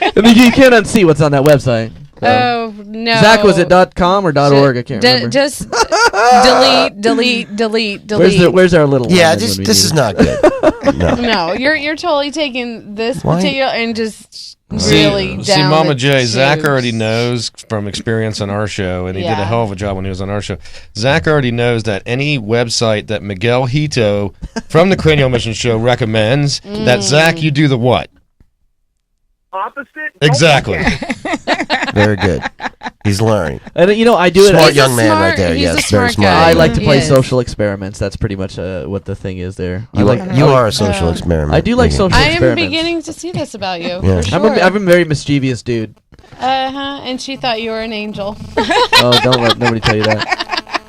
And then you can't unsee what's on that website. So. Oh no. Zach, was it .com or .org? I can't remember. Just delete. Where's our little? Yeah, lemon this when we is need not good. No. No, you're totally taking this Why? particular and just really down. See, Mama the J, Zach tubes. already knows from experience on our show, and he did a Yeah. hell of a job when he was on our show. Zach already knows that any website that Miguel Hito from the Cranial Mission Show recommends, that Zach, you do the what? Opposite? Exactly. Very good. He's learning. And you know, I do it. Smart young man right there. He's Yes, a very smart smart. guy. I like to He play is. social experiments. That's pretty much what the thing is there. You are a social experiment. I do like social I am experiments. beginning to see this about you. Yeah. For sure. I'm a very mischievous dude. And she thought you were an angel. Oh, don't let nobody tell you that.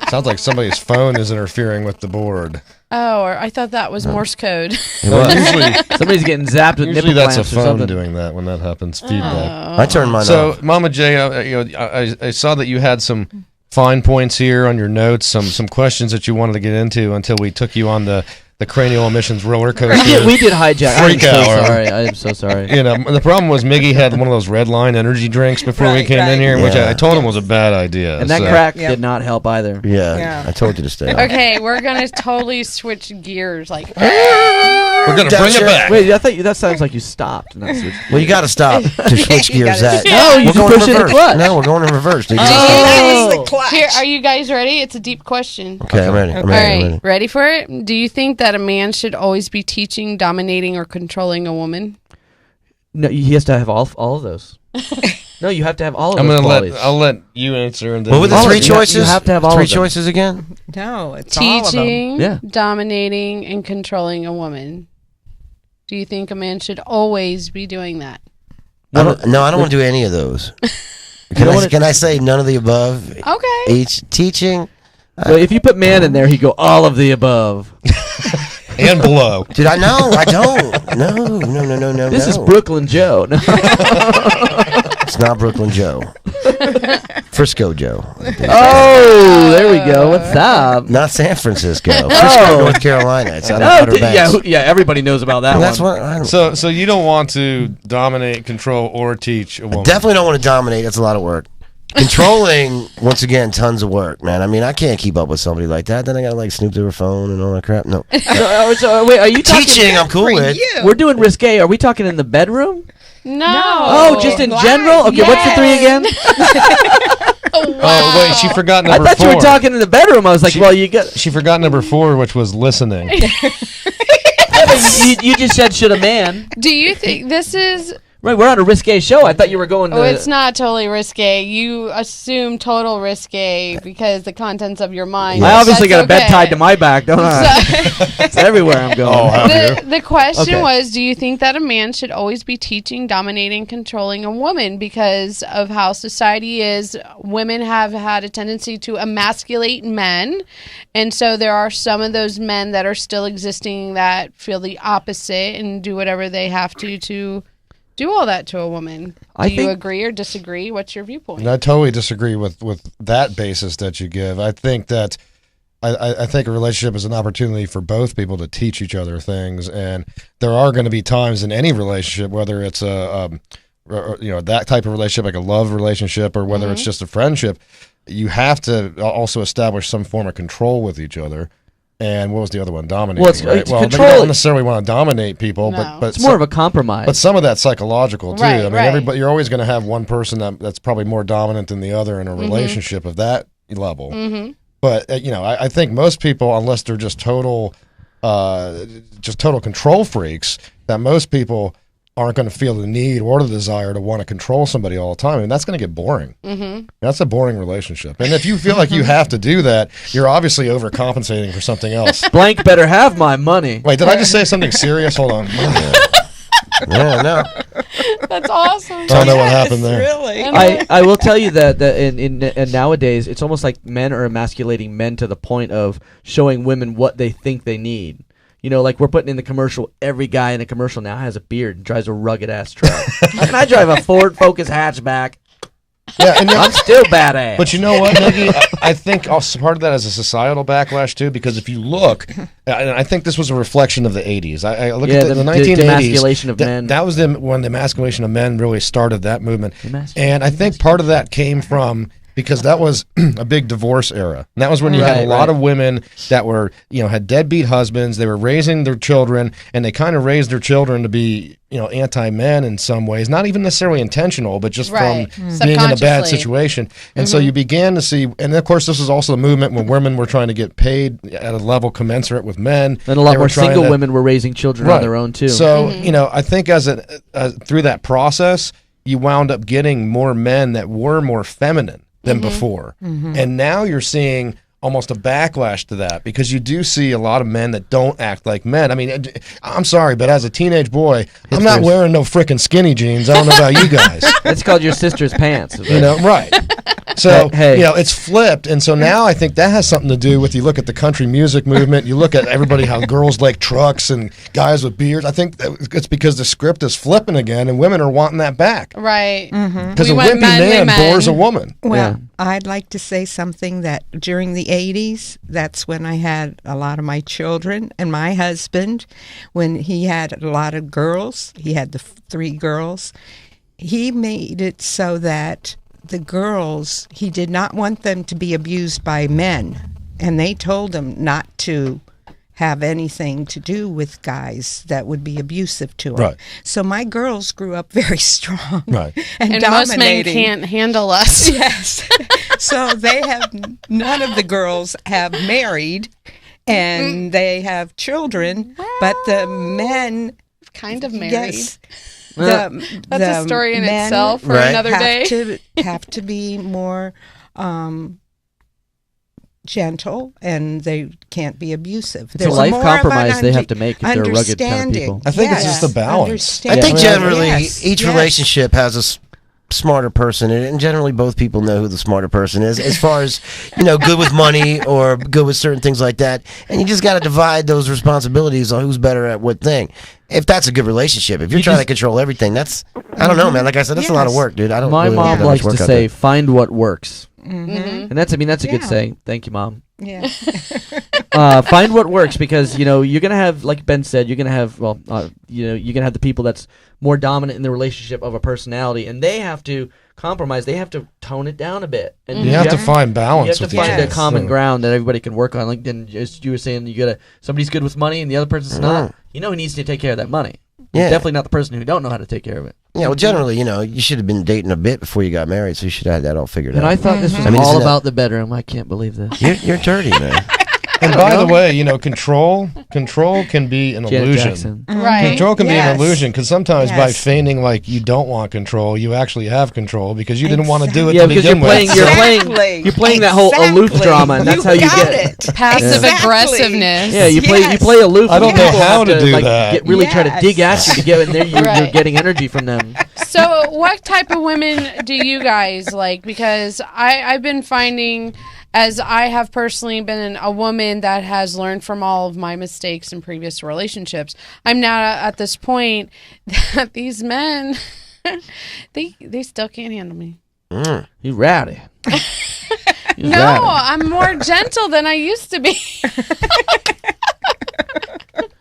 Sounds like somebody's phone is interfering with the board. Oh, or I thought that was Morse code. Usually, Somebody's getting zapped with usually nipple that's a clamps or phone something. doing that when that happens. Feedback. I turned mine So, off. Mama J, I saw that you had some fine points here on your notes, some questions that you wanted to get into until we took you on the cranial emissions roller coaster. We did hijack. I'm Freak so hour. sorry. I am so sorry. You know, the problem was Miggy had one of those red line energy drinks before we came in here, which Yeah. I told him was a bad idea. And that so. crack did not help either. Yeah, I told you to stay off. Okay, we're gonna totally switch gears. Like, We're gonna bring it back. Wait, I thought that sounds like you stopped. Not switched. Well, you got to stop to switch gears. That No, you we're just going push it in reverse. clutch. No, we're going in reverse. Dude. here, are you guys ready? It's a deep question. Okay, I'm ready. I'm All ready. I'm right, ready. ready for it? Do you think that a man should always be teaching, dominating, or controlling a woman? No, he has to have all of those. No, you have to have all of I'm those gonna qualities. I'll let you answer. And then What were the All three of it. You choices? have to have all three of them. choices again. No, it's all of them. Teaching, Yeah. dominating, and controlling a woman. Do you think a man should always be doing that? No, I don't want to do any of those. Can I say none of the above? Okay. Each teaching. So if you put man in there, he'd go all of the above. and below. Dude, I don't. No. This is Brooklyn Joe. No. It's not Brooklyn Joe. Frisco Joe. Oh, there we go. What's up? Not San Francisco. Frisco, North Carolina. It's out of Outer Banks. Yeah, everybody knows about that That's one. what. I don't, So you don't want to dominate, control, or teach a woman. definitely don't want to dominate. That's a lot of work. Controlling, once again, tons of work, man. I mean, I can't keep up with somebody like that. Then I gotta snoop through her phone and all that crap. No. So, wait, are you talking? Teaching, I'm cool with. We're doing risque. Are we talking in the bedroom? No. Oh, just in general? Okay, what's the three again? Oh wait, she forgot I number thought 4. you were talking in the bedroom. I was like, well, you got. She forgot number 4, which was listening. You just said should a man. Do you think this is... Right, we're on a risque show. I thought you were going to... Oh, it's not totally risque. You assume total risque because the contents of your mind. I obviously got a bed okay. tied to my back, don't I? It's everywhere I'm going. Oh, have you? The question Okay. was, do you think that a man should always be teaching, dominating, controlling a woman because of how society is? Women have had a tendency to emasculate men, and so there are some of those men that are still existing that feel the opposite and do whatever they have to do all that to a woman. Do you agree or disagree? What's your viewpoint? I totally disagree with that basis that you give. I think that I think a relationship is an opportunity for both people to teach each other things, and there are going to be times in any relationship, whether it's that type of relationship, like a love relationship, or whether it's just a friendship, you have to also establish some form of control with each other. And what was the other one? Dominating. Well, it's right? control. They don't necessarily want to dominate people, No. but It's more of a compromise. But some of that's psychological too. Right, I mean, right. everybody, you're always going to have one person that's probably more dominant than the other in a relationship of that level. But I think most people, unless they're just total control freaks, that most people aren't going to feel the need or the desire to want to control somebody all the time. And that's going to get boring. That's a boring relationship. And if you feel like you have to do that, you're obviously overcompensating for something else. Blank better have my money. Wait, did I just say something serious? Hold on. Yeah, no. That's awesome. I don't know what happened there. Really? I will tell you that in nowadays, it's almost like men are emasculating men to the point of showing women what they think they need. You know, like we're putting in the commercial, every guy in a commercial now has a beard and drives a rugged-ass truck. And I drive a Ford Focus hatchback. Yeah, and I'm still badass. But you know what, Niggy? I think also part of that is a societal backlash too, because if you look, and I think this was a reflection of the 80s. I look at the 1980s. Demasculation of men. That was when the emasculation of men really started that movement. And I think part of that came from because that was a big divorce era. And that was when you had a lot of women that were, had deadbeat husbands. They were raising their children, and they kind of raised their children to be, anti-men in some ways. Not even necessarily intentional, but just from being in a bad situation. And so you began to see, and of course this was also the movement when women were trying to get paid at a level commensurate with men. And a lot more single women were raising children on their own too. So, I think through that process, you wound up getting more men that were more feminine than before. And now you're seeing almost a backlash to that because you do see a lot of men that don't act like men. I mean, I'm sorry, but as a teenage boy, I'm not wearing no freaking skinny jeans. I don't know about you guys. It's called your sister's pants. Right. So, hey. It's flipped. And so now I think that has something to do with, you look at the country music movement, you look at everybody, how girls like trucks and guys with beards. I think it's because the script is flipping again and women are wanting that back. Right. Because a wimpy man bores a woman. Well, I'd like to say something that during the 80s, that's when I had a lot of my children, and my husband, when he had a lot of girls, he had the 3 girls, he made it so that the girls, he did not want them to be abused by men, and they told him not to have anything to do with guys that would be abusive to them. Right. So my girls grew up very strong Right. and most men dominating. can't handle us. Yes. So none of the girls have married and they have children, but the men Kind of married. Yes. That's a story in itself for another day. Have to be more gentle, and they can't be abusive. It's a life compromise they have to make if they're rugged kind of people. I think it's just a balance. I think generally each relationship has a smarter person, and generally both people know who the smarter person is, as far as, good with money or good with certain things like that. And you just got to divide those responsibilities on who's better at what thing. If that's a good relationship, if you're trying to control everything, that's, I don't know, man. Like I said, that's a lot of work, dude. I don't. My really mom likes to say, "Find what works," Mm-hmm. and that's a good saying. Thank you, Mom. Yeah. Find what works, because you're gonna have, like Ben said, you're gonna have you're gonna have the people that's more dominant in the relationship of a personality, and they have to compromise. They have to tone it down a bit, and you have to find balance. You have to find a common ground that everybody can work on. Like then, as you were saying, somebody's good with money and the other person's not. He needs to take care of that money. Yeah. Definitely not the person who don't know how to take care of it. Yeah, well, generally, you should have been dating a bit before you got married, so you should have had that all figured out. And I thought this was all about the bedroom. I can't believe this. You're dirty, man. And by the way, control can be an illusion. Right. Control can be an illusion, because sometimes by feigning like you don't want control, you actually have control because you didn't want to do it to begin with. You're playing that whole aloof drama, and that's how you get passive aggressiveness. Yeah, you play aloof. I don't know how to do that. Try to dig at you to get in there. You're getting energy from them. So, what type of women do you guys like? Because I've been finding, as I have personally been a woman that has learned from all of my mistakes in previous relationships, I'm now at this point that these men, they still can't handle me. You rowdy. I'm more gentle than I used to be.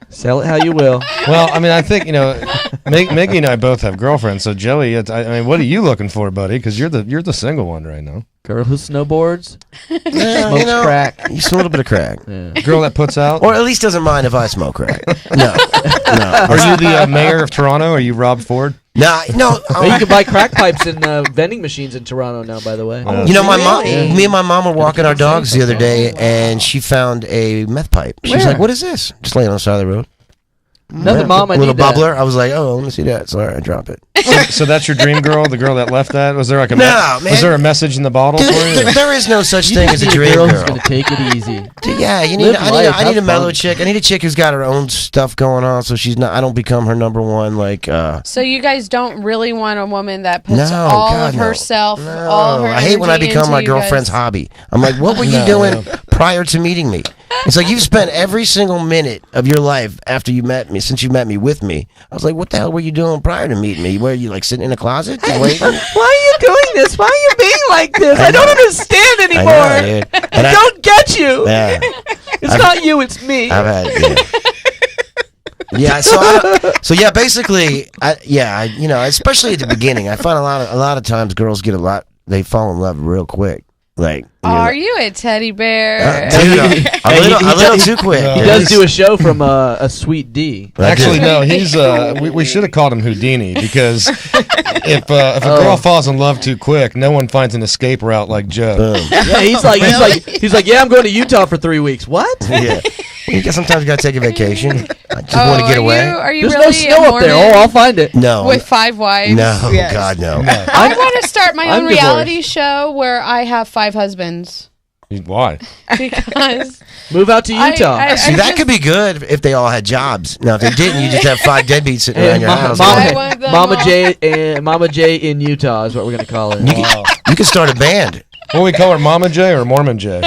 Sell it how you will. Well, I mean, I think Miggy and I both have girlfriends. So Joey, what are you looking for, buddy? Because you're the single one right now. Girl who snowboards, smokes crack. You smoke a little bit of crack. Yeah. Girl that puts out, or at least doesn't mind if I smoke crack. No. Are you the mayor of Toronto? Are you Rob Ford? No. You can buy crack pipes in vending machines in Toronto now, by the way. My mom, me and my mom were walking our dogs the other day, and she found a meth pipe. She's like, "What is this?" Just laying on the side of the road. Nothing, Mom. I little need that. bubbler. I was like, "Oh, let me see that." Sorry, I drop it. So that's your dream girl, the girl that left that? Was there like was there a message in the bottle for you? There is no such thing as a dream girl. Who's gonna take it easy? Yeah, I need a mellow chick. I need a chick who's got her own stuff going on, so she's not. I don't become her number one. So you guys don't really want a woman that puts all of herself, all her. I hate when I become my girlfriend's hobby. I'm like, what were you doing prior to meeting me? It's like you've spent every single minute of your life after you met me, since you met me with me. I was like, what the hell were you doing prior to meeting me? Were you like sitting in a closet? Why are you doing this? Why are you being like this? I don't understand anymore. I don't get you. Yeah. It's not you, it's me. I've had, yeah. So basically, especially at the beginning, I find a lot of times girls they fall in love real quick. Like, are you a teddy bear? Dude, a little too quick. He does do a show from a Sweet D. Actually, no, he's we should have called him Houdini, because if a girl falls in love too quick, no one finds an escape route like Joe. Boom. Yeah, he's like, yeah, I'm going to Utah for 3 weeks. What? Yeah. Sometimes you gotta take a vacation. I just want to get away. Are you There's really no snow up there. Oh, I'll find it. No. With 5 wives? No. Yes. God, no. I want to start my own reality show where I have 5 husbands. Why? Because move out to Utah. See, that could be good if they all had jobs. Now, if they didn't, you just have 5 deadbeats sitting around your house. Mama J in Utah is what we're gonna call it. You could start a band. What do we call her, Mama J or Mormon J?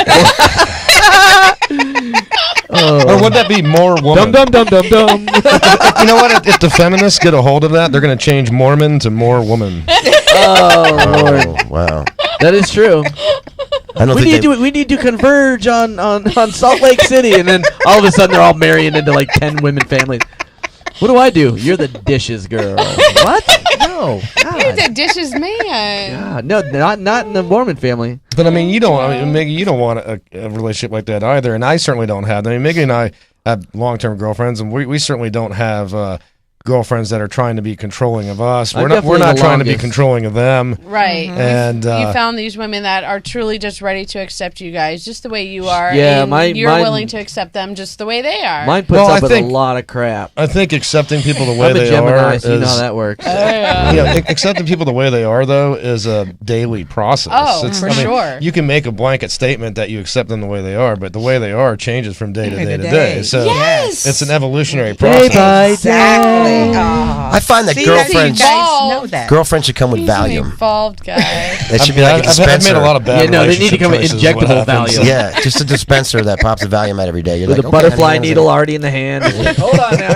Or would that be more woman? Dum dum dum dum. You know what? If the feminists get a hold of that, they're going to change Mormon to more woman. Oh Lord! Wow, that is true. We need to converge on Salt Lake City, and then all of a sudden they're all marrying into like 10 women families. What do I do? You're the dishes girl. What? No. God. You're the dishes man. God, no, not in the Mormon family. But I mean, you don't. Miggy, you don't want a relationship like that either, and I certainly don't have. I mean, Miggy and I have long-term girlfriends, and we certainly don't have girlfriends that are trying to be controlling of us. I'm We're not definitely the trying to be longest. controlling of them. Right. And You found these women that are truly just ready to accept you guys just the way you are. Yeah, and you're mine- willing to accept them just the way they are. Mine puts Well, up I with think- a lot of crap. I think accepting people the way I'm a they Gemini, are so you know is- how that works. accepting people the way they are, though, is a daily process. Oh, for sure. You can make a blanket statement that you accept them the way they are, but the way they are changes from day to day to day. day. So Yes. it's an evolutionary Day process. by Exactly. day. Oh. I find that See, girlfriends- you guys know that. Girlfriends should come with He's an Valium. evolved guy. That should be like a I've dispenser. made a lot of bad Yeah, no, they need to relationship come with choices is what injectable happens. Valium. Yeah, just a dispenser that pops a Valium out every day. You're With like, a okay, butterfly honey, needle already in the hand. Hold on now.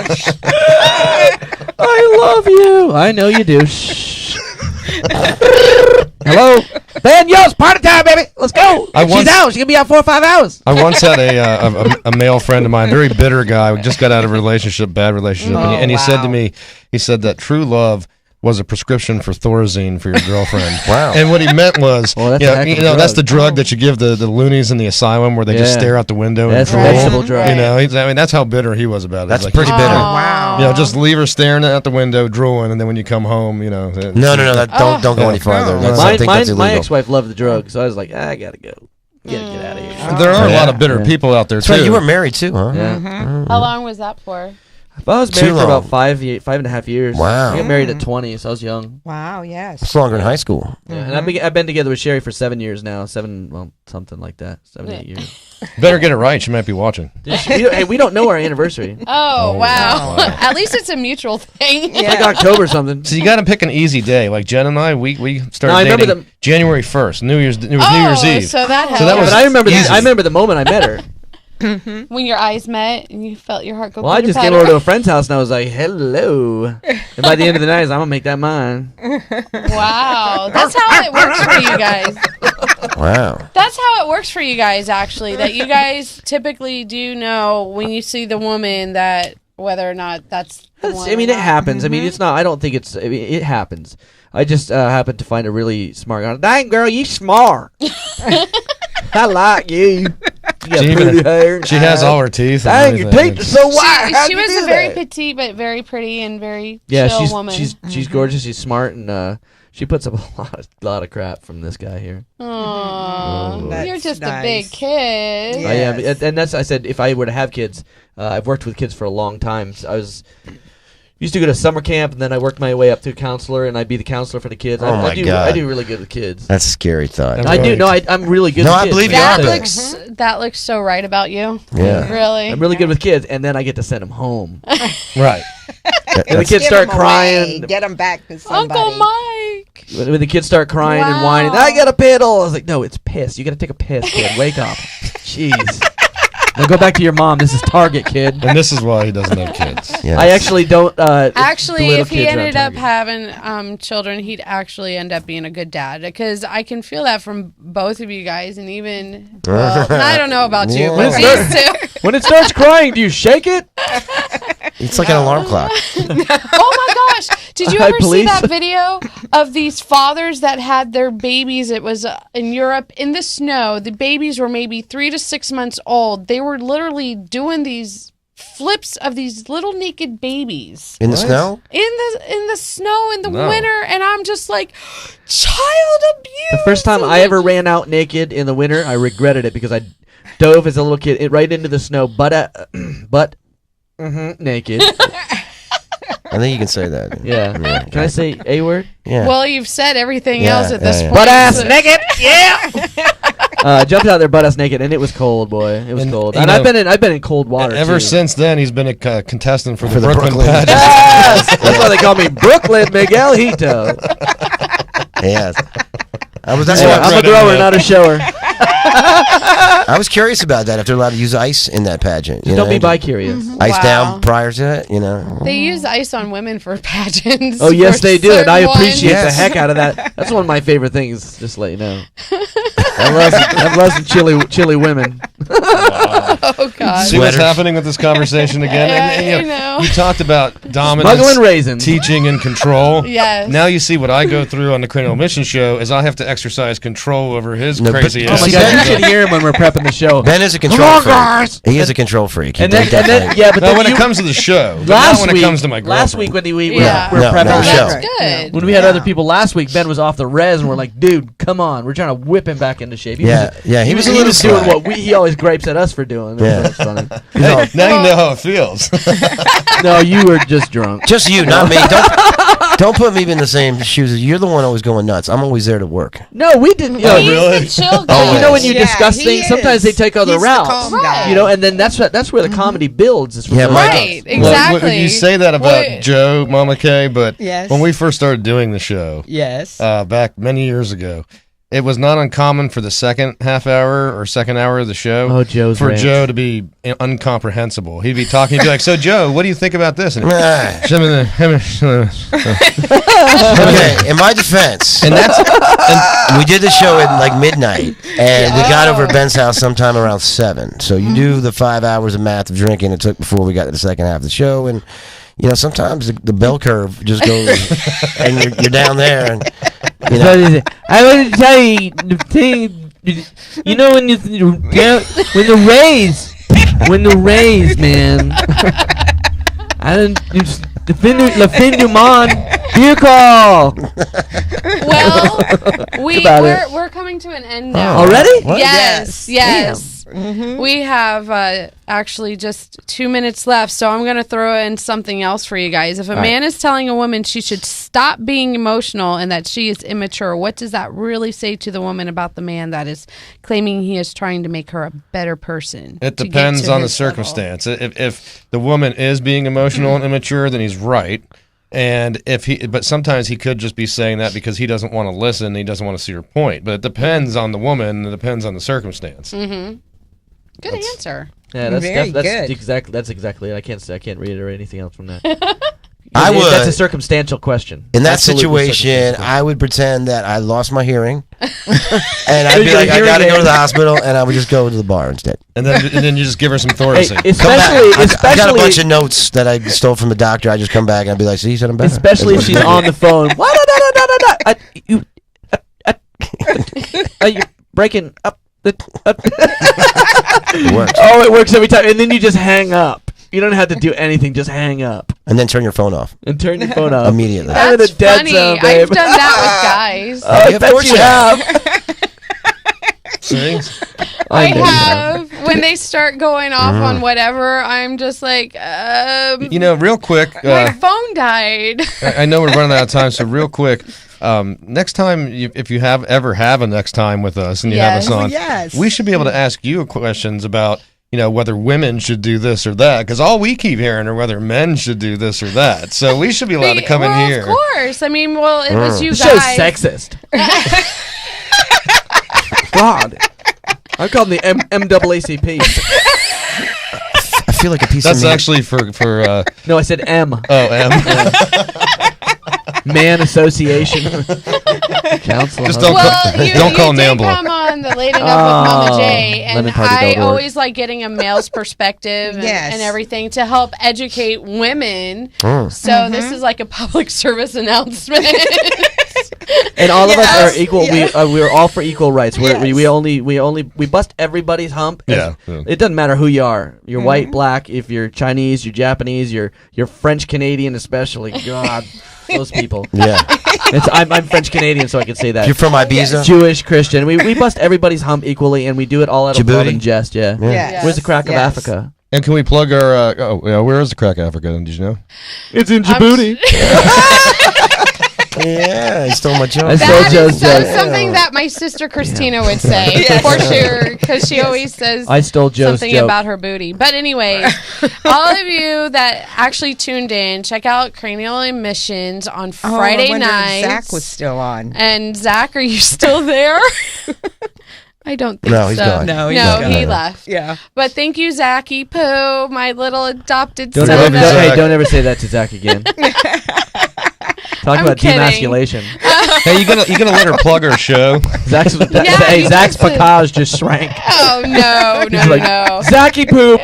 I love you. I know you do. Shh. Hello? Ben, yo, it's party time, baby. Let's go. She's out. She's going to be out 4 or 5 hours. I once had a male friend of mine, very bitter guy, who just got out of a relationship, bad relationship, and he said to me, he said that true love was a prescription for Thorazine for your girlfriend. Wow. And what he meant was, Well, that's a heck of a that's drug. the drug that you give the loonies in the asylum where they just Yeah. stare out the window. That's a and drool. vegetable drug. You know, that's how bitter he was about it. That's Like, pretty bitter. Wow. just leave her staring out the window, drooling, and then when you come home, No, that, don't go any farther. No. That's, I think that's My illegal. ex-wife loved the drug, so I was like, I got to go. Gotta get out of here. There are a lot of bitter Yeah. people out there That's too. right, you were married too, huh? Yeah. How long was that for? I was Too married for long. about 5.5 years. Wow. I got married at 20, so I was young. Wow, yes. It's longer in high school. Yeah, and I've been together with Sherry for 7 years now. Something like that. 7, 8 years. Better get it right. She might be watching. We don't know our anniversary. Oh, wow. wow. At least it's a mutual thing. It's like October or something. So you got to pick an easy day. Like Jen and I, we started No, I remember dating the- January 1st. New Year's Eve. So that helps. So that was But I remember easy. I remember the moment I met her. when your eyes met and you felt your heart go. Well, I just came over to a friend's house and I was like, hello. And by the end of the night, I was like, I'm going to make that mine. Wow, that's how it works for you guys. Wow. That's how it works for you guys, actually. That you guys typically do know when you see the woman that whether or not that's. The one I mean, or it not. happens. I mean, it's not, I don't think it's, I mean, it happens. I just happened to find a really smart guy. Dang, girl, you smart. I like you. You got She pretty even- hair. and She has eyes. all her teeth. and Dang, your everything. teeth are so white. How'd She you was do a very that? petite but very pretty and very Yeah, chill woman. she's gorgeous. She's smart, and she puts up a lot of crap from this guy here. Aww, That's you're just a nice. big kid. Yeah. I am, Yes. and that's I said if I were to have kids, I've worked with kids for a long time. So I used to go to summer camp, and then I worked my way up to counselor, and I'd be the counselor for the kids. Oh my I God. do really good with kids. That's a scary thought. That's I do. right. No, I'm really good. No, with I kids. believe you That are, but- looks that looks so right about you. Yeah. Really. I'm really good with kids, and then I get to send them home. Right. And the kids Give start 'em crying. away. Get them back to somebody. Uncle Mike. When the kids start crying and whining, Wow. I got a piddle. I was like, no, it's piss. You got to take a piss, kid. Wake up. Jeez. Now go back to your mom. This is Target, kid. And this is why he doesn't have kids. Yeah. I actually don't. Actually, little if he kids are ended up Target. having children, he'd actually end up being a good dad because I can feel that from both of you guys, and even well, I don't know about you, but Yeah. these two. When it starts crying, do you shake it? It's like an alarm clock. Oh my gosh! Did you Hi, ever see police. that video of these fathers that had their babies? It was in Europe in the snow. The babies were maybe 3 to 6 months old. They were literally doing these flips of these little naked babies In the snow? in the snow in the No. winter, and I'm just like, child abuse. The first time I ever ran out naked in the winter, I regretted it because I dove as a little kid right into the snow, naked. I think you can say that. Yeah. Can I say a word? Yeah. Well, you've said everything Yeah, else at yeah, this yeah. point. Butt ass so- naked. Yeah. Jumped out there butt ass naked, and it was cold, boy. It was And, cold. you And know, I've been in cold water Ever too. since then, he's been a contestant for the the Brooklyn Brooklyn. pageant. Yes! That's why they call me Brooklyn Miguel Hito. Yes. That's Yeah, why I'm a grower, not a shower. I was curious about that. If they're allowed to use ice in that pageant, Just don't be bi-curious. Ice Wow. down prior to it, you know. They use ice on women for pageants. Oh yes, for they do, and I certain appreciate ones. the heck out of that. That's one of my favorite things. Just to let you know, I love some chilly women. Oh God. See what's Sweaters. happening with this conversation again? I know. You talked about dominance, Smuggling raisins. teaching, and control. Yes. Now you see what I go through on the Cranial Mission show is I have to exercise control over his No, but- crazy Oh ass. my See, God, Ben- you should hear him when we're prepping the show. Ben is a control freak. He is a control freak. He And then, definitely- yeah, but Now, then when you, it comes to the show, but last not when week, it comes to my girlfriend. last week when we Yeah. were No, prepping no, the show. show. That's good. When we had other people last week, Ben was off the res, and we're like, "Dude, come on, we're trying to whip him back into shape." He Yeah, yeah, he was a he little was doing slack. what he always gripes at us for doing. Yeah. That's funny. Hey, now you know how it feels. No, you were just drunk. Just you, not me. Don't put me in the same shoes as you. You're the one always going nuts. I'm always there to work. No, we didn't. You know, He's really? a chill Oh, guy. you know when you Yeah, discuss he things, sometimes is. they take other He's the routes. calm Right. guy. You know, and then that's where the comedy builds. Is from Yeah, those my- routes. Right, Well, exactly. you say that about Wait. Joe, Mama K, but Yes. when we first started doing the show, Yes. back many years ago, it was not uncommon for the second half hour or second hour of the show Oh, Joe's for rant. Joe to be incomprehensible. He'd be talking, he'd be like, "So Joe, what do you think about this?" And Ah. and Okay, in my defense, that's we did the show at like midnight, and we got over at Ben's house sometime around 7. So you do the 5 hours of math of drinking it took before we got to the second half of the show, and you know sometimes the bell curve just goes, and you're down there, and you know. I want to tell you the thing. You know when the rays, man. I don't la fin du monde. Beer call. Well, about we're coming to an end now. Already? What? Yes, yes. Mm-hmm. We have actually just 2 minutes left, so I'm going to throw in something else for you guys. If a man is telling a woman she should stop being emotional and that she is immature, what does that really say to the woman about the man that is claiming he is trying to make her a better person? It to get depends to on the his level? circumstance. If the woman is being emotional and immature, then he's right. And but sometimes he could just be saying that because he doesn't want to listen. He doesn't want to see her point. But it depends on the woman. It depends on the circumstance. Mm-hmm. Good answer. Yeah, that's Very that's good. exactly it. I can't reiterate anything else from that. I would. That's a circumstantial question. In that Absolutely situation, circumstantial. I would pretend that I lost my hearing, and I'd be Your like, I hearing gotta go to aid. the hospital, and I would just go to the bar instead. And then you just give her some Hey, Thorazine. Come back. especially I got a bunch of notes that I stole from the doctor. I just come back and I'd be like, see, you said I'm better. especially if she's on the phone. You're breaking up. It works. Oh, it works every time, and then you just hang up. You don't have to do anything; just hang up And then turn your phone off and turn your phone off immediately. I'm in That's a dead funny. zone, babe. I've done that with guys. Oh, I Yeah, of bet course you you have. See? I bet you have. When they start going off Mm. on whatever, I'm just like, Real quick. my phone died. I know we're running out of time, so real quick. Next time, if you ever have a next time with us and you have us Yes. on, Yes. we should be able to ask you questions about whether women should do this or that, because all we keep hearing are whether men should do this or that. So we should be allowed to come in here. Of course. I mean, well, it was you This show's guys. sexist. God, I call them the MAACP. I feel like a piece That's of meat. actually for No, I said M. M. Man Association. Council. Just don't Well, call- you, don't you call did Nambla. come on the Late Enough with Mama J, and I lemonparty.org. always like getting a male's perspective and, Yes. and everything to help educate women. Mm. So this is like a public service announcement. And all of us Yes. are equal. Yes. We're all for equal rights. Yes. We bust everybody's hump. Yeah. It doesn't matter who you are. You're white, black. If you're Chinese, you're Japanese. You're French Canadian, especially. God, those people. Yeah. I'm French Canadian, so I can say that. You're from Ibiza? Jewish, Christian. We bust everybody's hump equally, and we do it all out of love Djibouti? and jest. Yeah. Yes. Where's the crack of Yes. Africa? And can we plug our? Where is the crack Africa? Did you know? It's in Djibouti. Yeah, he stole my joke. I stole That Joe's is joke. something that my sister Christina would say for sure, because she always says I stole Joe's something joke. about her booty. But anyways, all of you that actually tuned in, check out Cranial Emissions on Friday I wonder if nights. Zach was still on. And Zach, are you still there? I don't think No, he's so. gone. No, he's No, gone. he left. Yeah. But thank you, Zachy Poo, my little adopted Don't son. ever, Love you, Zach. don't ever say that to Zach again. Tell Talk I'm about kidding. demasculation. Hey, you gonna let her plug her show? Zach's you Zach's just- pacage just shrank. Oh no, He's like, no. Zachy poop.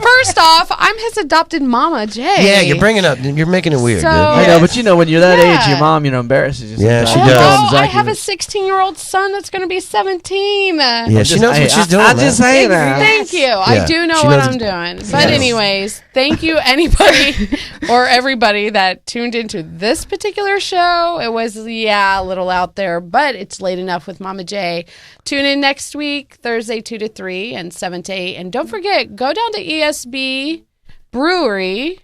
First off, I'm his adopted mama, Jay. Yeah, you're making it weird, So- dude. I know, but when you're that age, Yeah. your mom, embarrasses you. Yeah, sometimes. she does. Oh, I Zachy have a was- 16-year-old son that's going to be 17. Yeah, she knows what she's doing. I'm just man. saying that. Thank you. I Yeah, do know she what knows I'm it- doing. But anyways, thank you anybody or everybody that tuned into this particular show. It was, a little out there, but it's late enough with Mama J. Tune in next week, Thursday 2 to 3 and 7 to 8. And don't forget, go down to ESB Brewery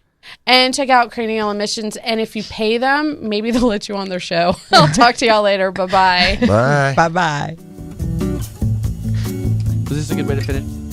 and check out Cranial Emissions. And if you pay them, maybe they'll let you on their show. I'll talk to y'all later. Bye-bye. Bye. Bye bye. Was this a good way to finish?